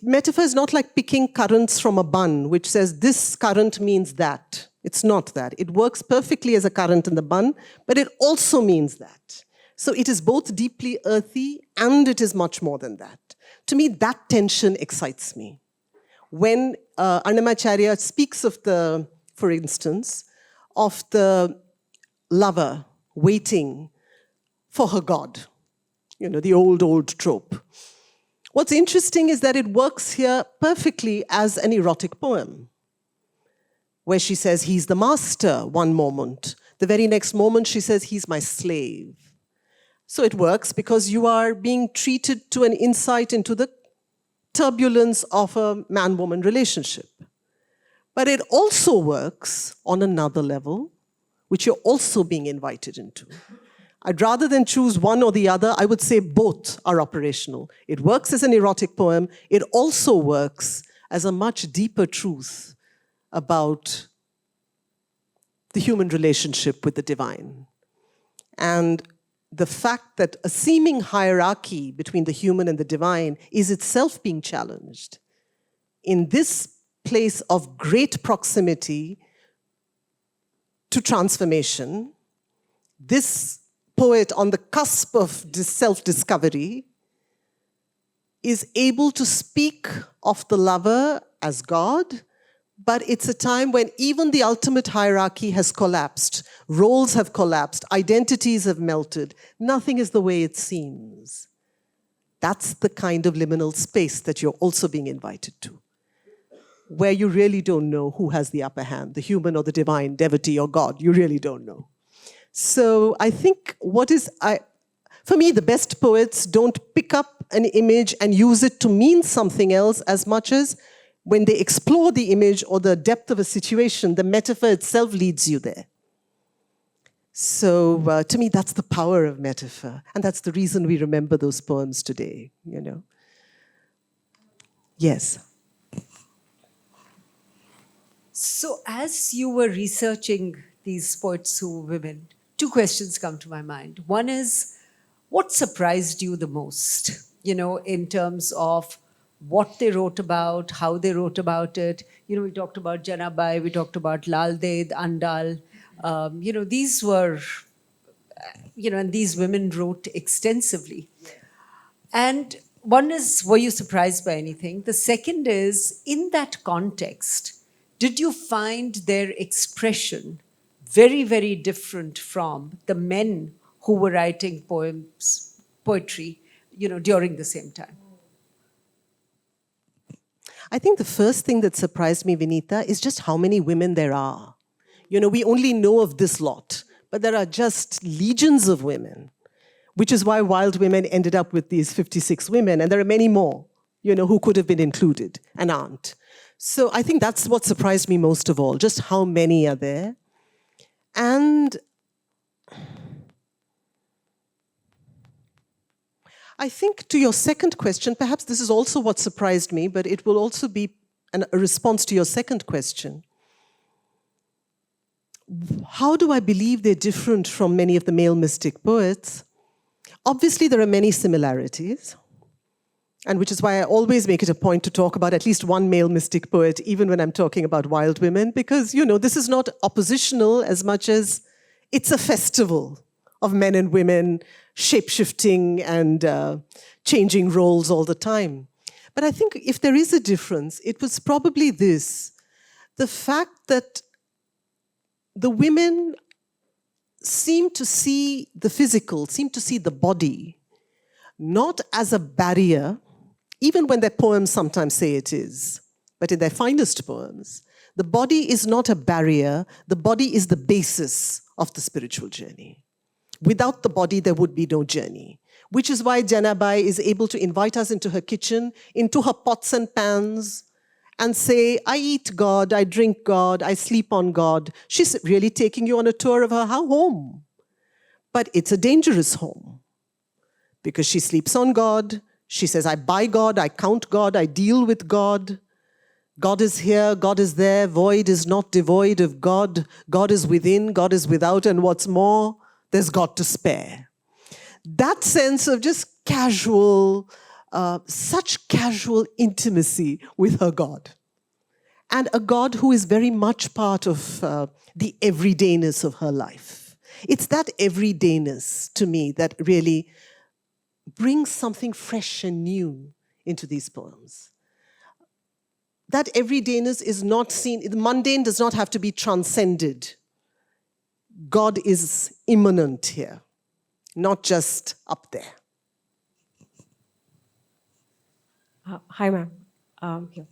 Metaphor is not like picking currents from a bun, which says this current means that. It's not that. It works perfectly as a current in the bun, but it also means that. So it is both deeply earthy and it is much more than that. To me, that tension excites me. When Annamacharya speaks of for instance, of the lover waiting for her god, the old trope. What's interesting is that it works here perfectly as an erotic poem, where she says, he's the master one moment. The very next moment, she says, he's my slave. So it works because you are being treated to an insight into the turbulence of a man-woman relationship. But it also works on another level, which you're also being invited into. I'd rather than choose one or the other, I would say both are operational. It works as an erotic poem. It also works as a much deeper truth about the human relationship with the divine. And the fact that a seeming hierarchy between the human and the divine is itself being challenged in this place of great proximity to transformation, this poet on the cusp of self-discovery is able to speak of the lover as God, but it's a time when even the ultimate hierarchy has collapsed, roles have collapsed, identities have melted, nothing is the way it seems. That's the kind of liminal space that you're also being invited to, where you really don't know who has the upper hand, the human or the divine, devotee or God. You really don't know. So I think for me, the best poets don't pick up an image and use it to mean something else as much as when they explore the image or the depth of a situation, the metaphor itself leads you there. So to me, that's the power of metaphor. And that's the reason we remember those poems today, Yes. So as you were researching these poets who were women, two questions come to my mind. One is, what surprised you the most, in terms of what they wrote about, how they wrote about it? We talked about Janabai, we talked about Lal Ded, Andal. These were, and these women wrote extensively. And one is, were you surprised by anything? The second is, in that context, did you find their expression very, very different from the men who were writing poetry, during the same time? I think the first thing that surprised me, Vinita, is just how many women there are. We only know of this lot, but there are just legions of women, which is why Wild Women ended up with these 56 women, and there are many more, who could have been included and aren't. So I think that's what surprised me most of all, just how many are there. And I think to your second question, perhaps this is also what surprised me, but it will also be a response to your second question. How do I believe they're different from many of the male mystic poets? Obviously, there are many similarities, and which is why I always make it a point to talk about at least one male mystic poet, even when I'm talking about Wild Women, because, this is not oppositional as much as it's a festival of men and women shape-shifting and changing roles all the time. But I think if there is a difference, it was probably this, the fact that the women seem to see the physical, seem to see the body, not as a barrier, even when their poems sometimes say it is, but in their finest poems, the body is not a barrier, the body is the basis of the spiritual journey. Without the body, there would be no journey, which is why Janabai is able to invite us into her kitchen, into her pots and pans, and say, I eat God, I drink God, I sleep on God. She's really taking you on a tour of her home. But it's a dangerous home, because she sleeps on God. She says, I buy God, I count God, I deal with God. God is here, God is there, void is not devoid of God. God is within, God is without, and what's more, there's God to spare. That sense of just casual, such casual intimacy with her God. and a God who is very much part of the everydayness of her life. It's that everydayness to me that really brings something fresh and new into these poems. That everydayness is not seen, the mundane does not have to be transcended. God is immanent here, not just up there. Hi, ma'am. Here.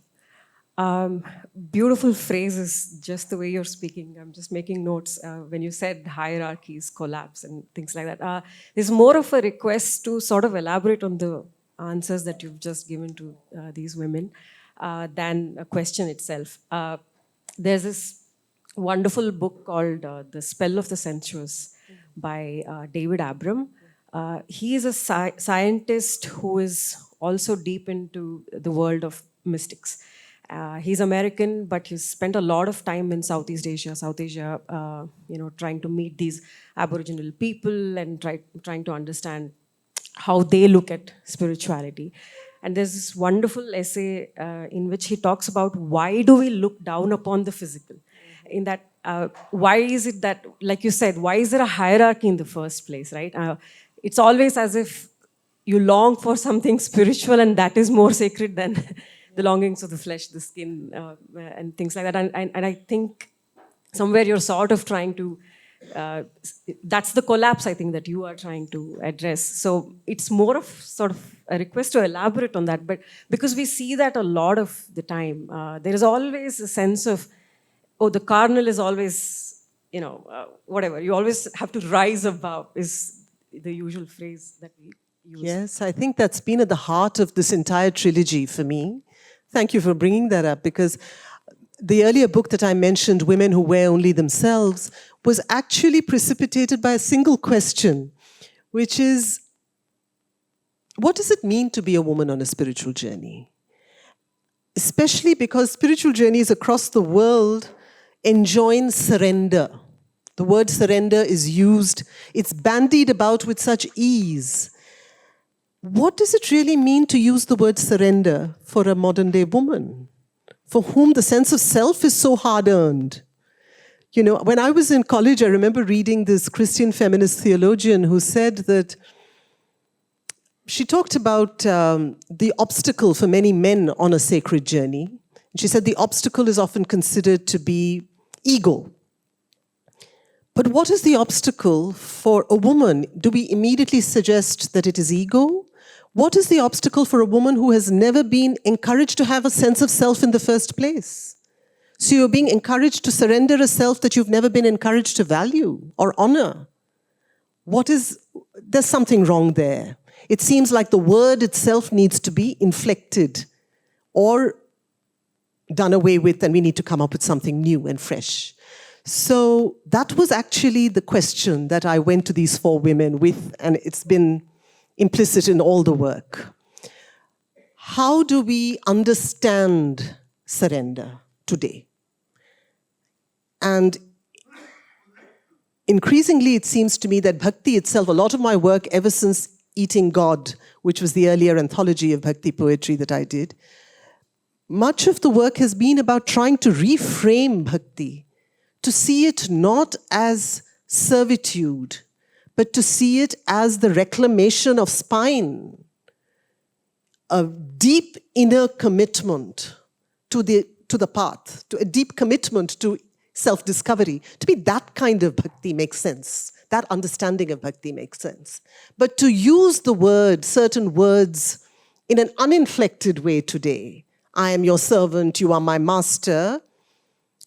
Beautiful phrases, just the way you're speaking. I'm just making notes. When you said hierarchies collapse and things like that, there's more of a request to sort of elaborate on the answers that you've just given to these women than a question itself. There's this wonderful book called The Spell of the Sensuous by David Abram. He is a scientist who is also deep into the world of mystics. He's American, but he's spent a lot of time in South Asia, trying to meet these Aboriginal people and trying to understand how they look at spirituality. And there's this wonderful essay in which he talks about why do we look down upon the physical? In that, why is it that, like you said, why is there a hierarchy in the first place, right? It's always as if you long for something spiritual and that is more sacred than the longings of the flesh, the skin, and things like that. And I think somewhere you're sort of trying to, that's the collapse, I think, that you are trying to address. So it's more of sort of a request to elaborate on that. But because we see that a lot of the time, there is always a sense of, oh, the carnal is always, whatever. You always have to rise above is the usual phrase that we use. Yes, I think that's been at the heart of this entire trilogy for me. Thank you for bringing that up, because the earlier book that I mentioned, Women Who Wear Only Themselves, was actually precipitated by a single question, which is, what does it mean to be a woman on a spiritual journey? Especially because spiritual journeys across the world enjoin surrender. The word surrender is used, it's bandied about with such ease. What does it really mean to use the word surrender for a modern day woman, for whom the sense of self is so hard-earned? When I was in college, I remember reading this Christian feminist theologian who said that she talked about the obstacle for many men on a sacred journey. She said the obstacle is often considered to be ego. But what is the obstacle for a woman? Do we immediately suggest that it is ego? What is the obstacle for a woman who has never been encouraged to have a sense of self in the first place? So you're being encouraged to surrender a self that you've never been encouraged to value or honor. There's something wrong there. It seems like the word itself needs to be inflected or done away with, and we need to come up with something new and fresh. So that was actually the question that I went to these four women with, and it's been implicit in all the work. How do we understand surrender today? And increasingly, it seems to me that bhakti itself, a lot of my work ever since Eating God, which was the earlier anthology of bhakti poetry that I did, much of the work has been about trying to reframe bhakti, to see it not as servitude, but to see it as the reclamation of spine, a deep inner commitment to the path, to a deep commitment to self-discovery. To me, that kind of bhakti makes sense. That understanding of bhakti makes sense. But to use the word, certain words, in an uninflected way today, I am your servant, you are my master,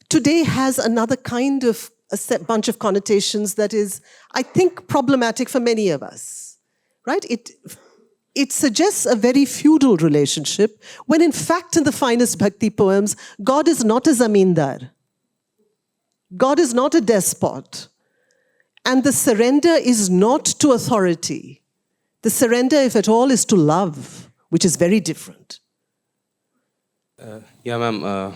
today has another kind of bunch of connotations that is, I think, problematic for many of us, right? It suggests a very feudal relationship, when in fact, in the finest bhakti poems, God is not a zamindar. God is not a despot. And the surrender is not to authority. The surrender, if at all, is to love, which is very different. Yeah, ma'am.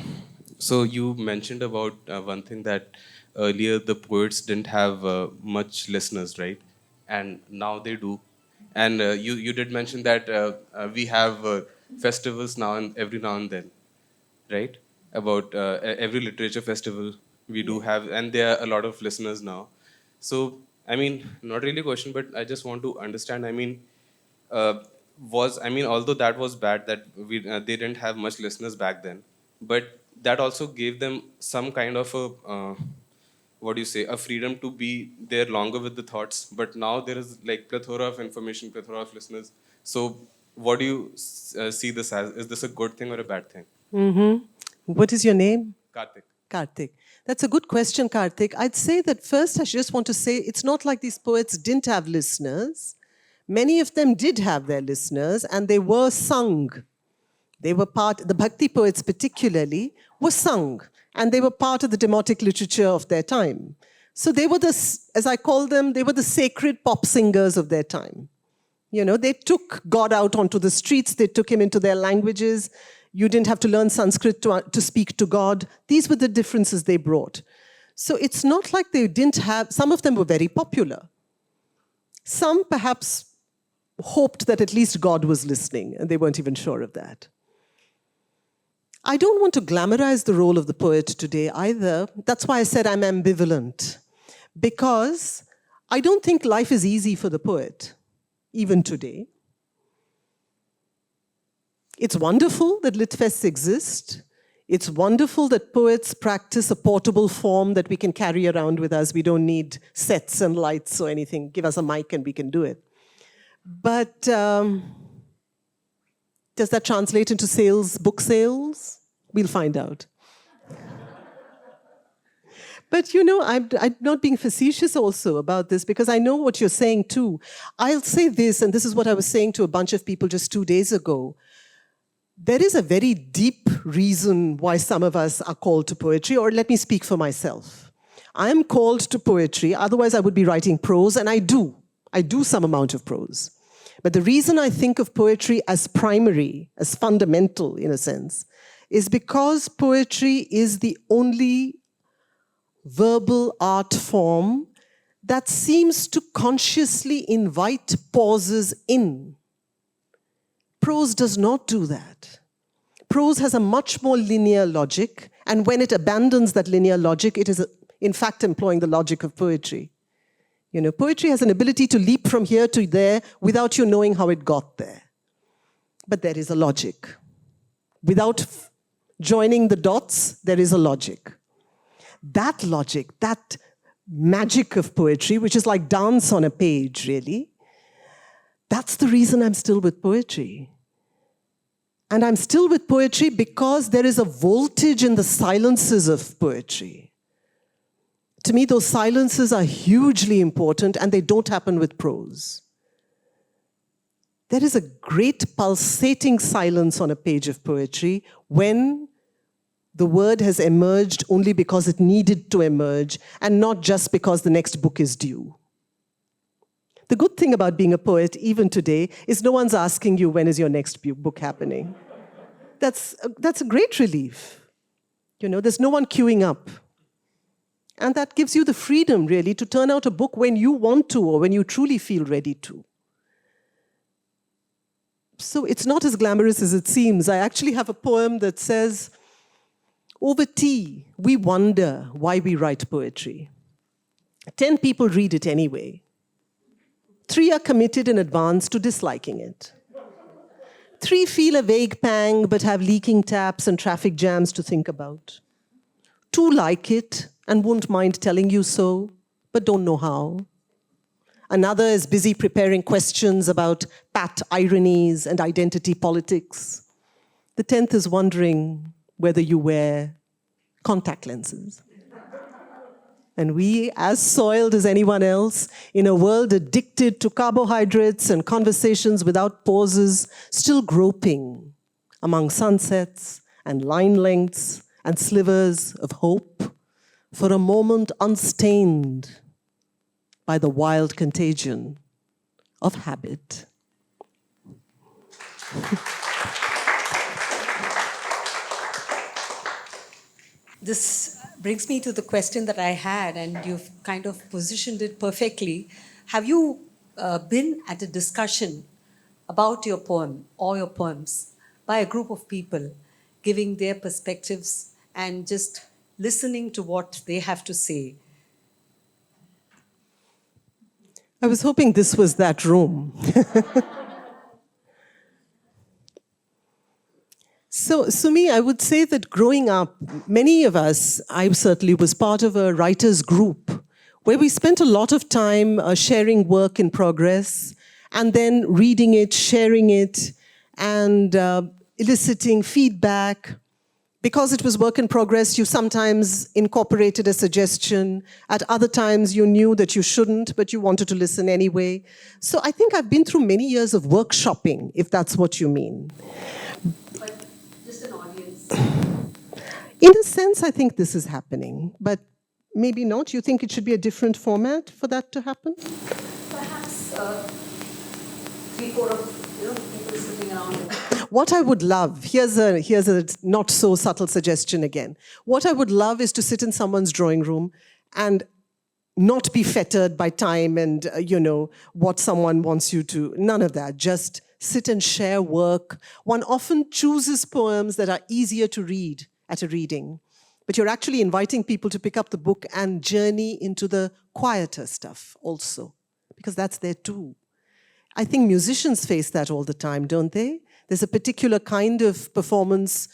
So you mentioned about one thing, that earlier the poets didn't have much listeners, right? And now they do. And you did mention that we have festivals every now and then, right? about every literature festival we do have, and there are a lot of listeners now. So, I mean, not really a question, but I just want to understand. I mean, uh, although that was bad that they didn't have much listeners back then, but that also gave them some kind of a what do you say, a freedom to be there longer with the thoughts. But now there is like plethora of information, plethora of listeners. So, what do you see this as? Is this a good thing or a bad thing? What is your name? Karthik. Karthik. That's a good question, Karthik. I'd say that first I just want to say it's not like these poets didn't have listeners. Many of them did have their listeners and they were sung. They were part, the Bhakti poets particularly, were sung and they were part of the demotic literature of their time. So they were the, as I call them, they were the sacred pop singers of their time. You know, they took God out onto the streets, they took him into their languages. You didn't have to learn Sanskrit to speak to God. These were the differences they brought. So it's not like they didn't have, some of them were very popular. Some perhaps hoped that at least God was listening, and they weren't even sure of that. I don't want to glamorize the role of the poet today either. That's why I said I'm ambivalent, because I don't think life is easy for the poet, even today. It's wonderful that Litfests exist. It's wonderful that poets practice a portable form that we can carry around with us. We don't need sets and lights or anything. Give us a mic and we can do it. But does that translate into sales, book sales? We'll find out. But you know, I'm not being facetious also about this because I know what you're saying too. I'll say this, and this is what I was saying to a bunch of people just 2 days ago. There is a very deep reason why some of us are called to poetry, or let me speak for myself. I am called to poetry, otherwise I would be writing prose, and I do. I do some amount of prose. But the reason I think of poetry as primary, as fundamental in a sense, is because poetry is the only verbal art form that seems to consciously invite pauses in. Prose does not do that. Prose has a much more linear logic, and when it abandons that linear logic, it is in fact employing the logic of poetry. You know, poetry has an ability to leap from here to there without you knowing how it got there. But there is a logic. Without joining the dots, there is a logic. That logic, that magic of poetry, which is like dance on a page, really, that's the reason I'm still with poetry. And I'm still with poetry because there is a voltage in the silences of poetry. To me, those silences are hugely important, and they don't happen with prose. There is a great pulsating silence on a page of poetry when the word has emerged only because it needed to emerge, and not just because the next book is due. The good thing about being a poet, even today, is no one's asking you, when is your next book happening? That's a great relief. You know, there's no one queuing up. And that gives you the freedom, really, to turn out a book when you want to or when you truly feel ready to. So it's not as glamorous as it seems. I actually have a poem that says, over tea, we wonder why we write poetry. 10 people read it anyway. 3 are committed in advance to disliking it. 3 feel a vague pang but have leaking taps and traffic jams to think about. 2 like it and won't mind telling you so, but don't know how. Another is busy preparing questions about pat ironies and identity politics. The 10th is wondering whether you wear contact lenses. And we, as soiled as anyone else, in a world addicted to carbohydrates and conversations without pauses, still groping among sunsets and line lengths and slivers of hope, for a moment unstained by the wild contagion of habit. This brings me to the question that I had, and you've kind of positioned it perfectly. Have you been at a discussion about your poem or your poems by a group of people, giving their perspectives and just listening to what they have to say. I was hoping this was that room. So, Sumi, I would say that growing up, many of us, I certainly was part of a writers' group where we spent a lot of time sharing work in progress and then reading it, sharing it, and eliciting feedback. Because it was work in progress, you sometimes incorporated a suggestion. At other times, you knew that you shouldn't, but you wanted to listen anyway. So I think I've been through many years of workshopping, if that's what you mean. In a sense, I think this is happening, but maybe not. You think it should be a different format for that to happen? Perhaps 3-4 of people sitting around. What I would love, here's a not so subtle suggestion again. What I would love is to sit in someone's drawing room and not be fettered by time and, what someone wants you to, none of that. Just sit and share work. One often chooses poems that are easier to read at a reading, but you're actually inviting people to pick up the book and journey into the quieter stuff also, because that's there too. I think musicians face that all the time, don't they? There's a particular kind of performance.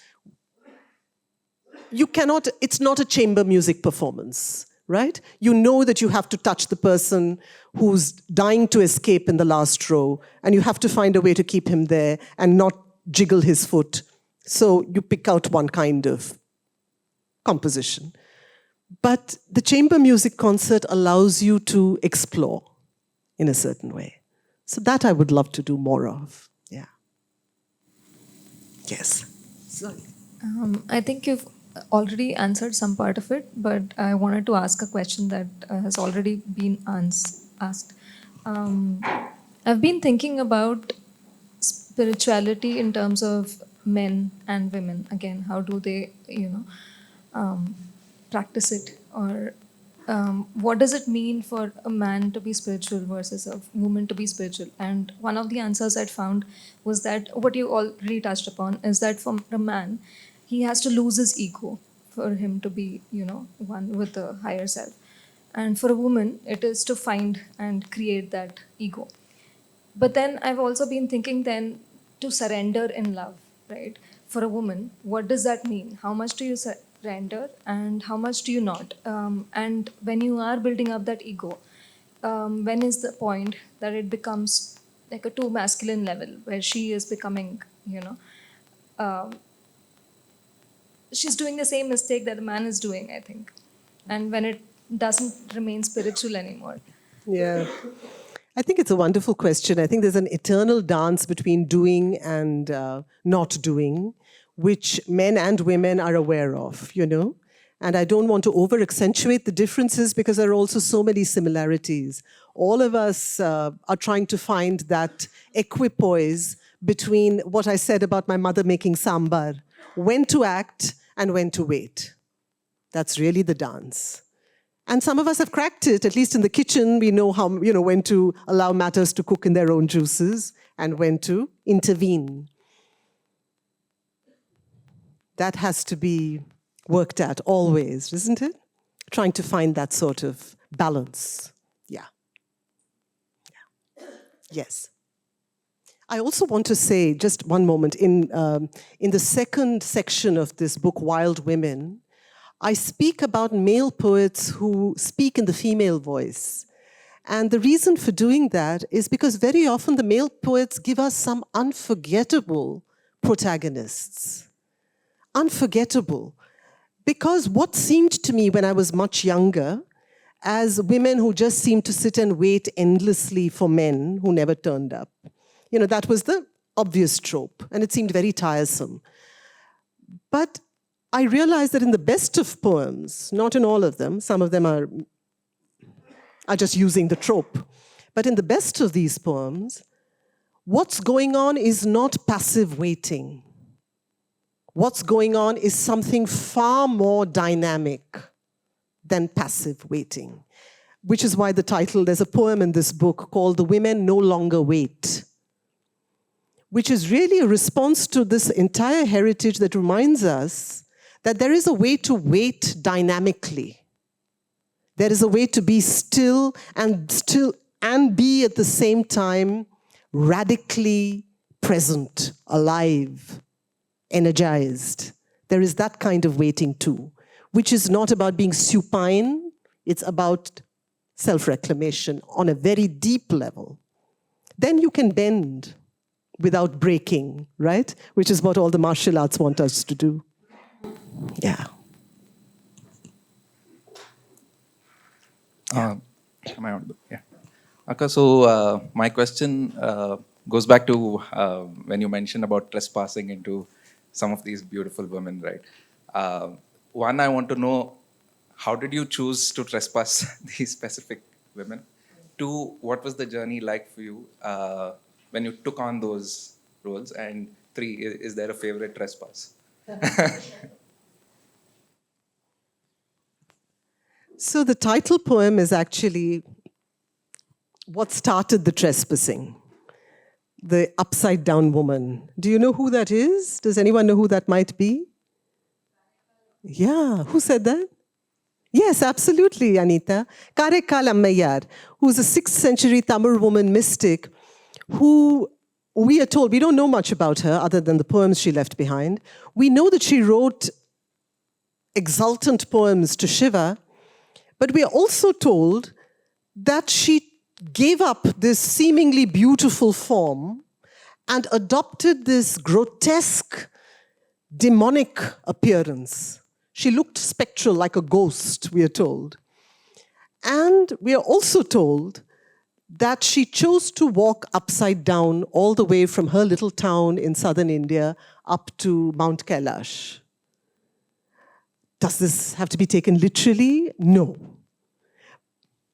It's not a chamber music performance, right? You know that you have to touch the person who's dying to escape in the last row, and you have to find a way to keep him there and not jiggle his foot. So you pick out one kind of composition. But the chamber music concert allows you to explore in a certain way. So that I would love to do more of. Yeah. Yes. Sorry. I think you've already answered some part of it, but I wanted to ask a question that has already been asked. I've been thinking about spirituality in terms of men and women. Again, how do they, practice it? Or what does it mean for a man to be spiritual versus a woman to be spiritual? And one of the answers I'd found was that what you already touched upon is that for a man, he has to lose his ego for him to be, one with the higher self. And for a woman, it is to find and create that ego. But then I've also been thinking then to surrender in love, right? For a woman, what does that mean? How much do you surrender and how much do you not? And when you are building up that ego, when is the point that it becomes like a too masculine level where she is becoming, she's doing the same mistake that the man is doing, I think. And when it doesn't remain spiritual anymore. Yeah. I think it's a wonderful question. I think there's an eternal dance between doing and not doing, which men and women are aware of, And I don't want to over-accentuate the differences because there are also so many similarities. All of us are trying to find that equipoise between what I said about my mother making sambar, when to act and when to wait. That's really the dance. And some of us have cracked it, at least in the kitchen. We know how, when to allow matters to cook in their own juices and when to intervene. That has to be worked at always, isn't it? Trying to find that sort of balance. Yeah. Yes. I also want to say, just one moment, in the second section of this book, Wild Women, I speak about male poets who speak in the female voice. And the reason for doing that is because very often the male poets give us some unforgettable protagonists. Unforgettable. Because what seemed to me when I was much younger, as women who just seemed to sit and wait endlessly for men who never turned up, that was the obvious trope, and it seemed very tiresome. But I realized that in the best of poems, not in all of them, some of them are just using the trope, but in the best of these poems, what's going on is not passive waiting. What's going on is something far more dynamic than passive waiting, which is why the title, there's a poem in this book called The Women No Longer Wait, which is really a response to this entire heritage that reminds us that there is a way to wait dynamically. There is a way to be still and be at the same time radically present, alive, energized. There is that kind of waiting too, which is not about being supine, it's about self-reclamation on a very deep level. Then you can bend without breaking, right? Which is what all the martial arts want us to do. Yeah. Am I audible? Yeah. Okay, so my question goes back to when you mentioned about trespassing into some of these beautiful women, right? One, I want to know, how did you choose to trespass these specific women? Two, what was the journey like for you when you took on those roles? And three, is there a favorite trespass? So the title poem is actually what started the trespassing, the upside-down woman. Do you know who that is? Does anyone know who that might be? Yeah, who said that? Yes, absolutely, Anita. Karekkal Ammayar, who's a 6th century Tamil woman mystic who, we are told, we don't know much about her other than the poems she left behind. We know that she wrote exultant poems to Shiva, but we are also told that she gave up this seemingly beautiful form and adopted this grotesque, demonic appearance. She looked spectral, like a ghost, we are told. And we are also told that she chose to walk upside down all the way from her little town in southern India up to Mount Kailash. Does this have to be taken literally? No.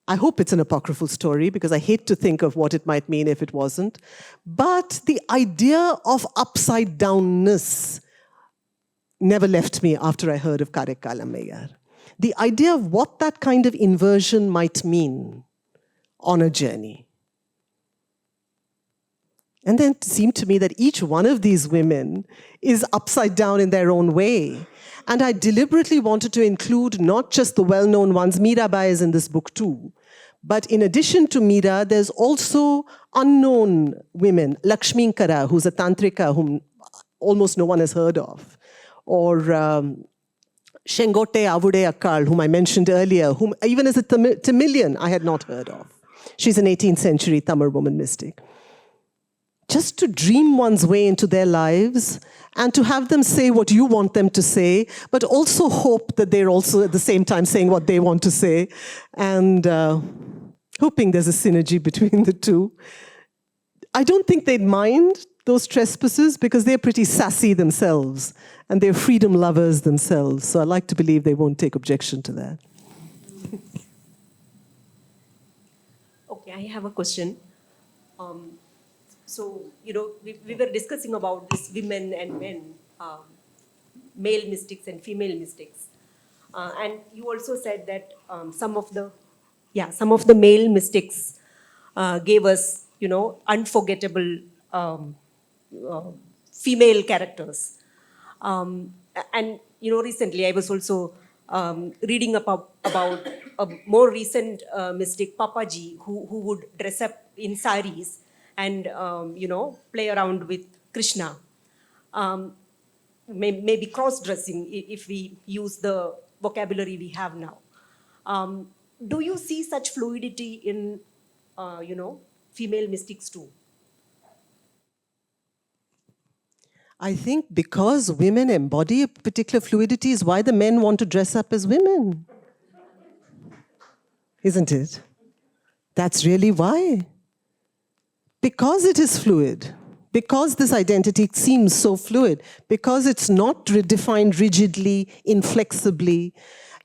I hope it's an apocryphal story because I hate to think of what it might mean if it wasn't. But the idea of upside-downness never left me after I heard of Karekkal Ammayar. The idea of what that kind of inversion might mean on a journey. And then it seemed to me that each one of these women is upside down in their own way. And I deliberately wanted to include not just the well-known ones, Mirabai is in this book too, but in addition to Meera, there's also unknown women, Lakshminkara, who's a tantrika whom almost no one has heard of, or Shengote Avude Akkal, whom I mentioned earlier, whom even as a Tamilian I had not heard of. She's an 18th century Tamil woman mystic. Just to dream one's way into their lives and to have them say what you want them to say, but also hope that they're also at the same time saying what they want to say, and hoping there's a synergy between the two. I don't think they'd mind those trespasses because they're pretty sassy themselves and they're freedom lovers themselves. So I like to believe they won't take objection to that. Okay, I have a question. So, you know, we were discussing about this women and men, male mystics and female mystics. And you also said that some of the male mystics gave us, you know, unforgettable female characters. And, you know, recently I was also reading about a more recent mystic, Papaji, who would dress up in saris and, you know, play around with Krishna. Maybe cross-dressing, if we use the vocabulary we have now. Do you see such fluidity in, you know, female mystics too? I think because women embody a particular fluidity is why the men want to dress up as women. Isn't it? That's really why. Because it is fluid, because this identity seems so fluid, because it's not defined rigidly, inflexibly.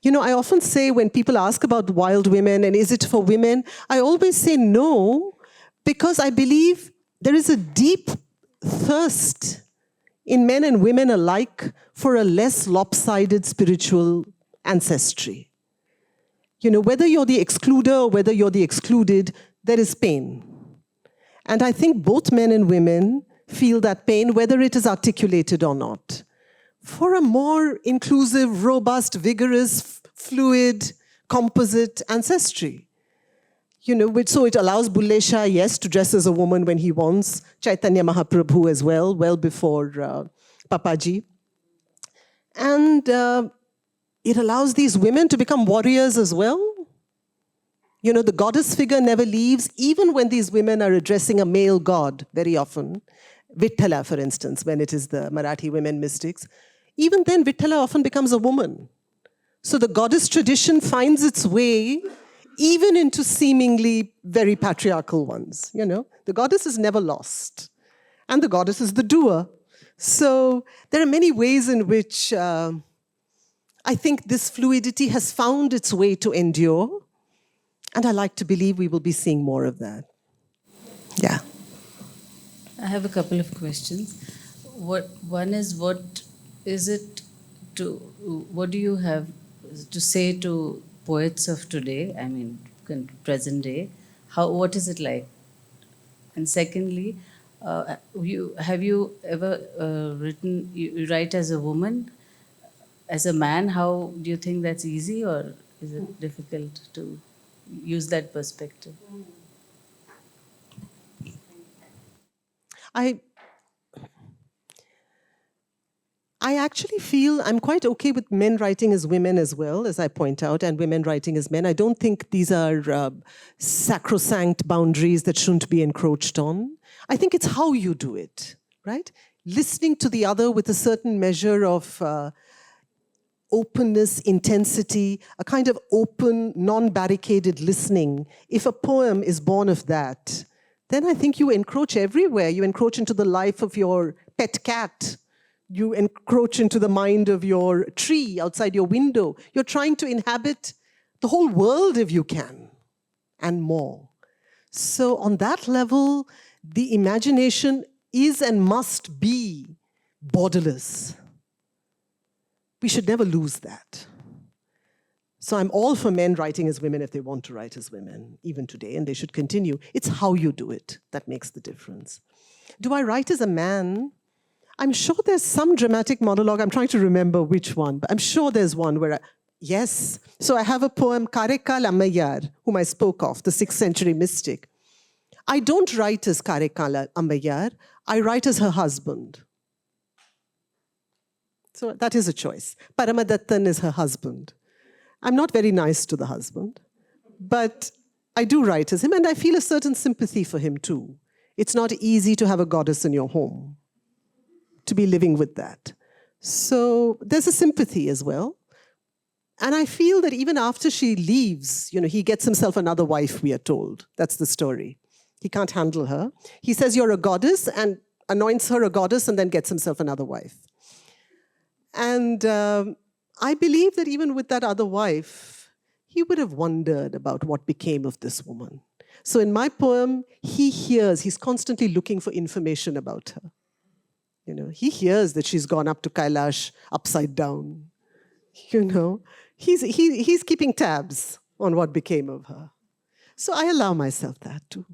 You know, I often say when people ask about wild women and is it for women, I always say no, because I believe there is a deep thirst in men and women alike for a less lopsided spiritual ancestry. You know, whether you're the excluder or whether you're the excluded, there is pain. And I think both men and women feel that pain, whether it is articulated or not. for a more inclusive, robust, vigorous, fluid, composite ancestry. So it allows Bulle Shah, yes, to dress as a woman when he wants, Chaitanya Mahaprabhu as well before Papaji. And it allows these women to become warriors as well. The goddess figure never leaves, even when these women are addressing a male god very often. Vitthala, for instance, when it is the Marathi women mystics. Even then, Vitthala often becomes a woman. So the goddess tradition finds its way even into seemingly very patriarchal ones. The goddess is never lost. And the goddess is the doer. So there are many ways in which I think this fluidity has found its way to endure. And I like to believe we will be seeing more of that. Yeah. I have a couple of questions. One is, what do you have to say to poets of today, I mean, present day? What is it like? And secondly, have you ever written, you write as a woman? As a man, how do you think that's easy, or is it difficult to use that perspective? I actually feel I'm quite okay with men writing as women as well, as I point out, and women writing as men. I don't think these are sacrosanct boundaries that shouldn't be encroached on. I think it's how you do it, right? Listening to the other with a certain measure of openness, intensity, a kind of open, non-barricaded listening. If a poem is born of that, then I think you encroach everywhere. You encroach into the life of your pet cat. You encroach into the mind of your tree outside your window. You're trying to inhabit the whole world if you can, and more. So on that level, the imagination is and must be borderless. We should never lose that. So I'm all for men writing as women if they want to write as women, even today, and they should continue. It's how you do it that makes the difference. Do I write as a man? I'm sure there's some dramatic monologue. I'm trying to remember which one, but I'm sure there's one where yes. So I have a poem, Karekal Ammayar, whom I spoke of, the 6th century mystic. I don't write as Karekal Ammayar. I write as her husband. So that is a choice. Paramadattan is her husband. I'm not very nice to the husband, but I do write as him, and I feel a certain sympathy for him too. It's not easy to have a goddess in your home, to be living with that. So there's a sympathy as well. And I feel that even after she leaves, he gets himself another wife, we are told. That's the story. He can't handle her. He says, you're a goddess, and anoints her a goddess, and then gets himself another wife. And I believe that even with that other wife, he would have wondered about what became of this woman. So in my poem, he's constantly looking for information about her. He hears that she's gone up to Kailash upside down. He's keeping tabs on what became of her. So I allow myself that too.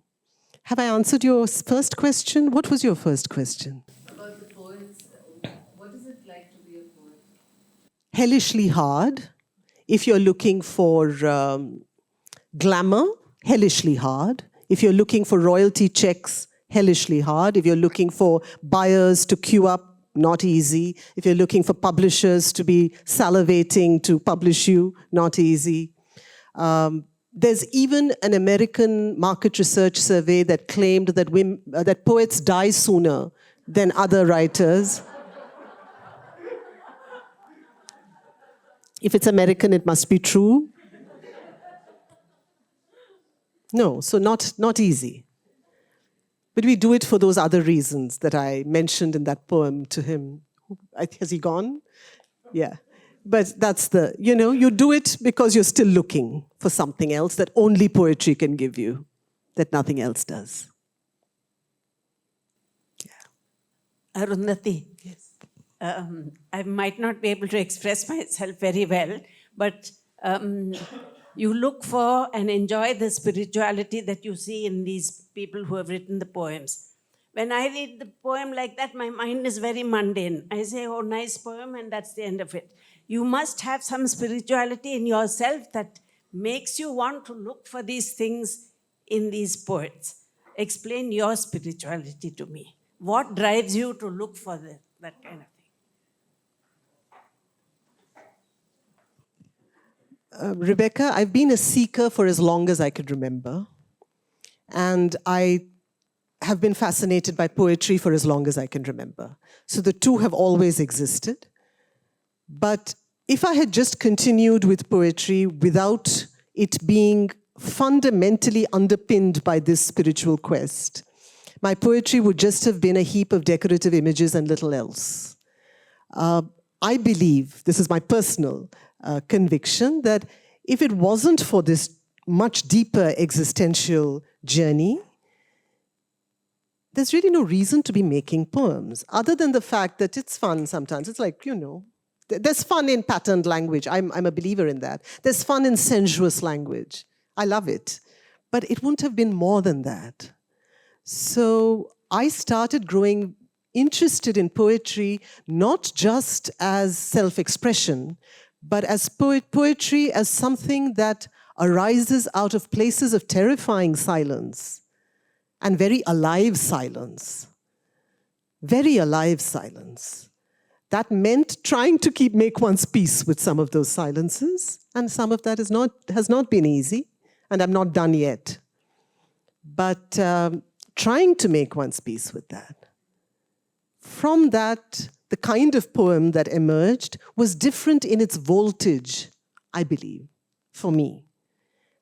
Have I answered your first question? What was your first question? About the poets, what is it like to be a poet? Hellishly hard. If you're looking for glamour, hellishly hard. If you're looking for royalty checks, hellishly hard. If you're looking for buyers to queue up, not easy. If you're looking for publishers to be salivating to publish you, not easy. There's even an American market research survey that claimed that that poets die sooner than other writers. If it's American, it must be true. No, so not easy. But we do it for those other reasons that I mentioned in that poem to him. Has he gone? Yeah. But that's you do it because you're still looking for something else that only poetry can give you, that nothing else does. Yeah. Arundhati. Yes. I might not be able to express myself very well, but you look for and enjoy the spirituality that you see in these people who have written the poems. When I read the poem like that, my mind is very mundane. I say, oh, nice poem, and that's the end of it. You must have some spirituality in yourself that makes you want to look for these things in these poets. Explain your spirituality to me. What drives you to look for that kind of thing? Rebecca, I've been a seeker for as long as I could remember. And I have been fascinated by poetry for as long as I can remember. So the two have always existed. But if I had just continued with poetry without it being fundamentally underpinned by this spiritual quest, my poetry would just have been a heap of decorative images and little else. I believe, this is my personal conviction, that if it wasn't for this much deeper existential journey, there's really no reason to be making poems, other than the fact that it's fun sometimes. It's like, there's fun in patterned language. I'm a believer in that. There's fun in sensuous language. I love it. But it wouldn't have been more than that. So I started growing interested in poetry, not just as self-expression, but as poetry as something that arises out of places of terrifying silence and very alive silence. Very alive silence. That meant trying to make one's peace with some of those silences, and some of that has not been easy, and I'm not done yet. But trying to make one's peace with that. From that, the kind of poem that emerged was different in its voltage, I believe, for me.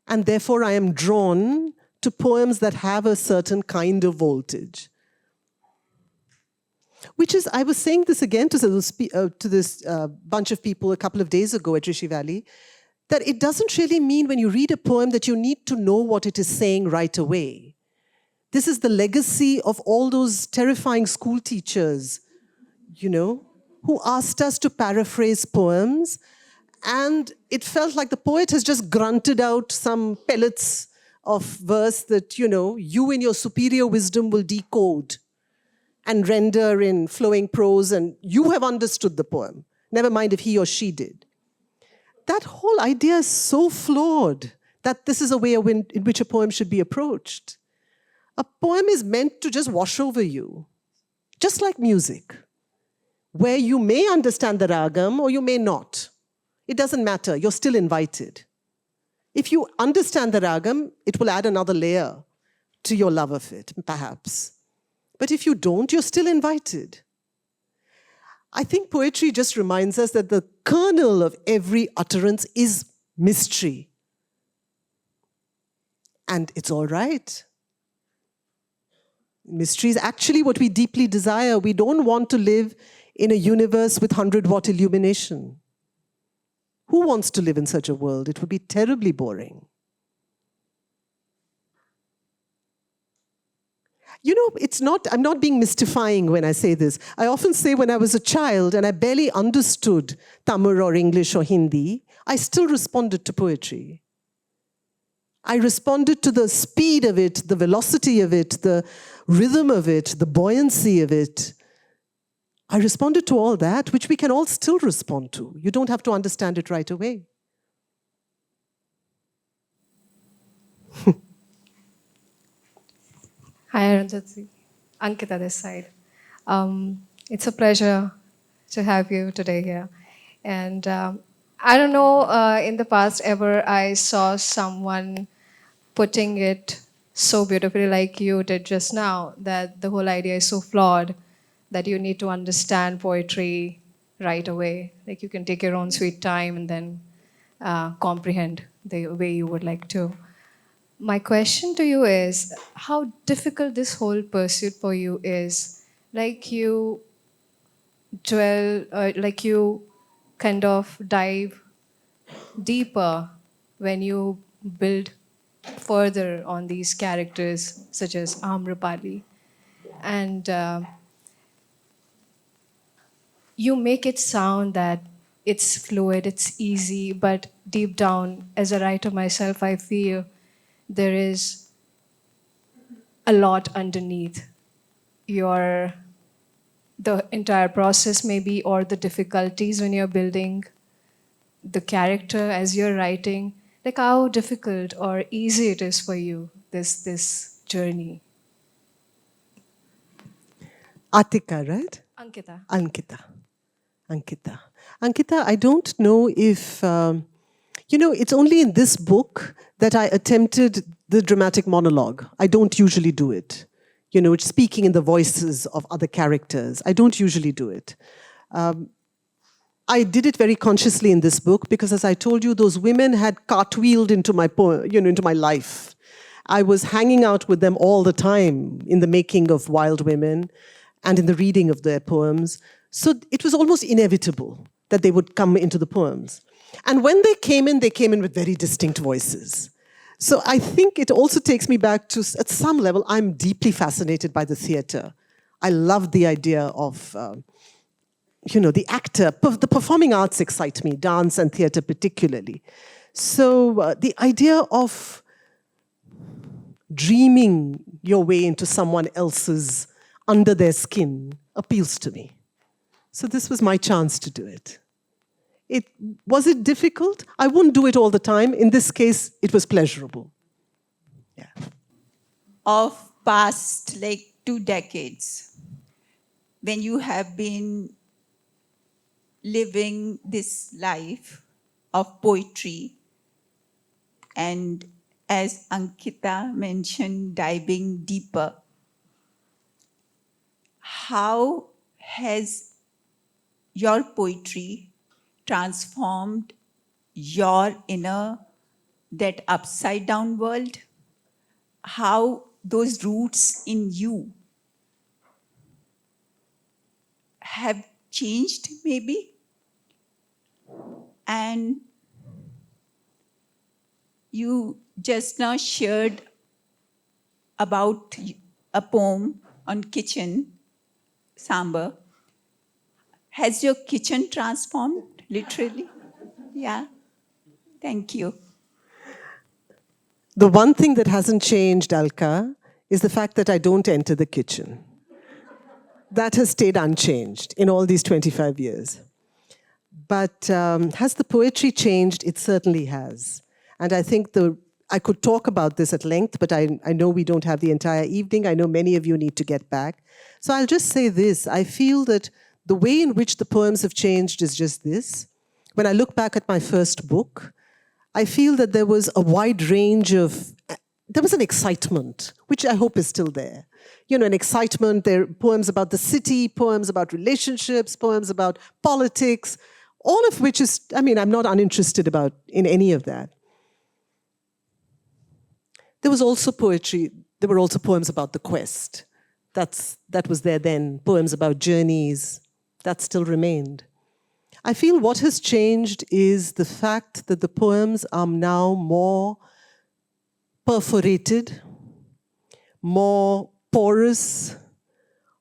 And therefore, I am drawn to poems that have a certain kind of voltage. Which is, I was saying this again to this bunch of people a couple of days ago at Rishi Valley, that it doesn't really mean when you read a poem that you need to know what it is saying right away. This is the legacy of all those terrifying school teachers, who asked us to paraphrase poems, and it felt like the poet has just grunted out some pellets of verse that, you in your superior wisdom will decode and render in flowing prose, and you have understood the poem. Never mind if he or she did. That whole idea is so flawed that this is a way in which a poem should be approached. A poem is meant to just wash over you, just like music, where you may understand the ragam or you may not. It doesn't matter, you're still invited. If you understand the ragam, it will add another layer to your love of it, perhaps. But if you don't, you're still invited. I think poetry just reminds us that the kernel of every utterance is mystery. And it's all right. Mystery is actually what we deeply desire. We don't want to live in a universe with 100-watt illumination. Who wants to live in such a world? It would be terribly boring. I'm not being mystifying when I say this. I often say when I was a child and I barely understood Tamil or English or Hindi, I still responded to poetry. I responded to the speed of it, the velocity of it, the rhythm of it, the buoyancy of it. I responded to all that, which we can all still respond to. You don't have to understand it right away. Hi, Arundhathi. Ankita this side. It's a pleasure to have you today here. And I don't know, in the past ever I saw someone putting it so beautifully like you did just now, that the whole idea is so flawed that you need to understand poetry right away. Like you can take your own sweet time and then comprehend the way you would like to. My question to you is, how difficult this whole pursuit for you is? Like you like you kind of dive deeper when you build further on these characters such as Amrapali. And you make it sound that it's fluid, it's easy, but deep down, as a writer myself, I feel there is a lot underneath. the entire process maybe, or the difficulties when you're building the character as you're writing, like how difficult or easy it is for you, this journey? Atika, right? Ankita. Ankita, I don't know if, it's only in this book that I attempted the dramatic monologue. I don't usually do it. Speaking in the voices of other characters. I don't usually do it. I did it very consciously in this book because, as I told you, those women had cartwheeled into my into my life. I was hanging out with them all the time in the making of Wild Women and in the reading of their poems. So it was almost inevitable that they would come into the poems. And when they came in with very distinct voices. So I think it also takes me back to, at some level, I'm deeply fascinated by the theater. I love the idea of, the actor. The performing arts excite me, dance and theater particularly. So the idea of dreaming your way into someone else's, under their skin, appeals to me. So this was my chance to do it. Was it difficult? I wouldn't do it all the time. In this case, it was pleasurable. Yeah. Of past, 2 decades, when you have been living this life of poetry, and as Ankita mentioned, diving deeper, how has your poetry transformed your inner, that upside-down world? How those roots in you have changed, maybe? And you just now shared about a poem on kitchen, Sambar. Has your kitchen transformed, literally? Yeah. Thank you. The one thing that hasn't changed, Alka, is the fact that I don't enter the kitchen. That has stayed unchanged in all these 25 years. But has the poetry changed? It certainly has. And I think I could talk about this at length, but I know we don't have the entire evening. I know many of you need to get back. So I'll just say this. I feel that the way in which the poems have changed is just this. When I look back at my first book, I feel that there was a wide range of, there was an excitement, which I hope is still there. An excitement, there are poems about the city, poems about relationships, poems about politics, all of which is, I'm not uninterested in any of that. There was also poetry, there were also poems about the quest. That was there then, poems about journeys, that still remained. I feel what has changed is the fact that the poems are now more perforated, more porous,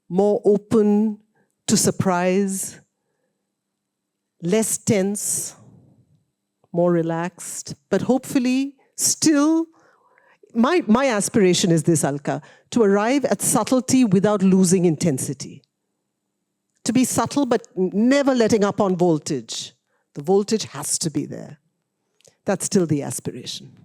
more open to surprise, less tense, more relaxed, but hopefully still, my aspiration is this, Alka, to arrive at subtlety without losing intensity. To be subtle, but never letting up on voltage. The voltage has to be there. That's still the aspiration.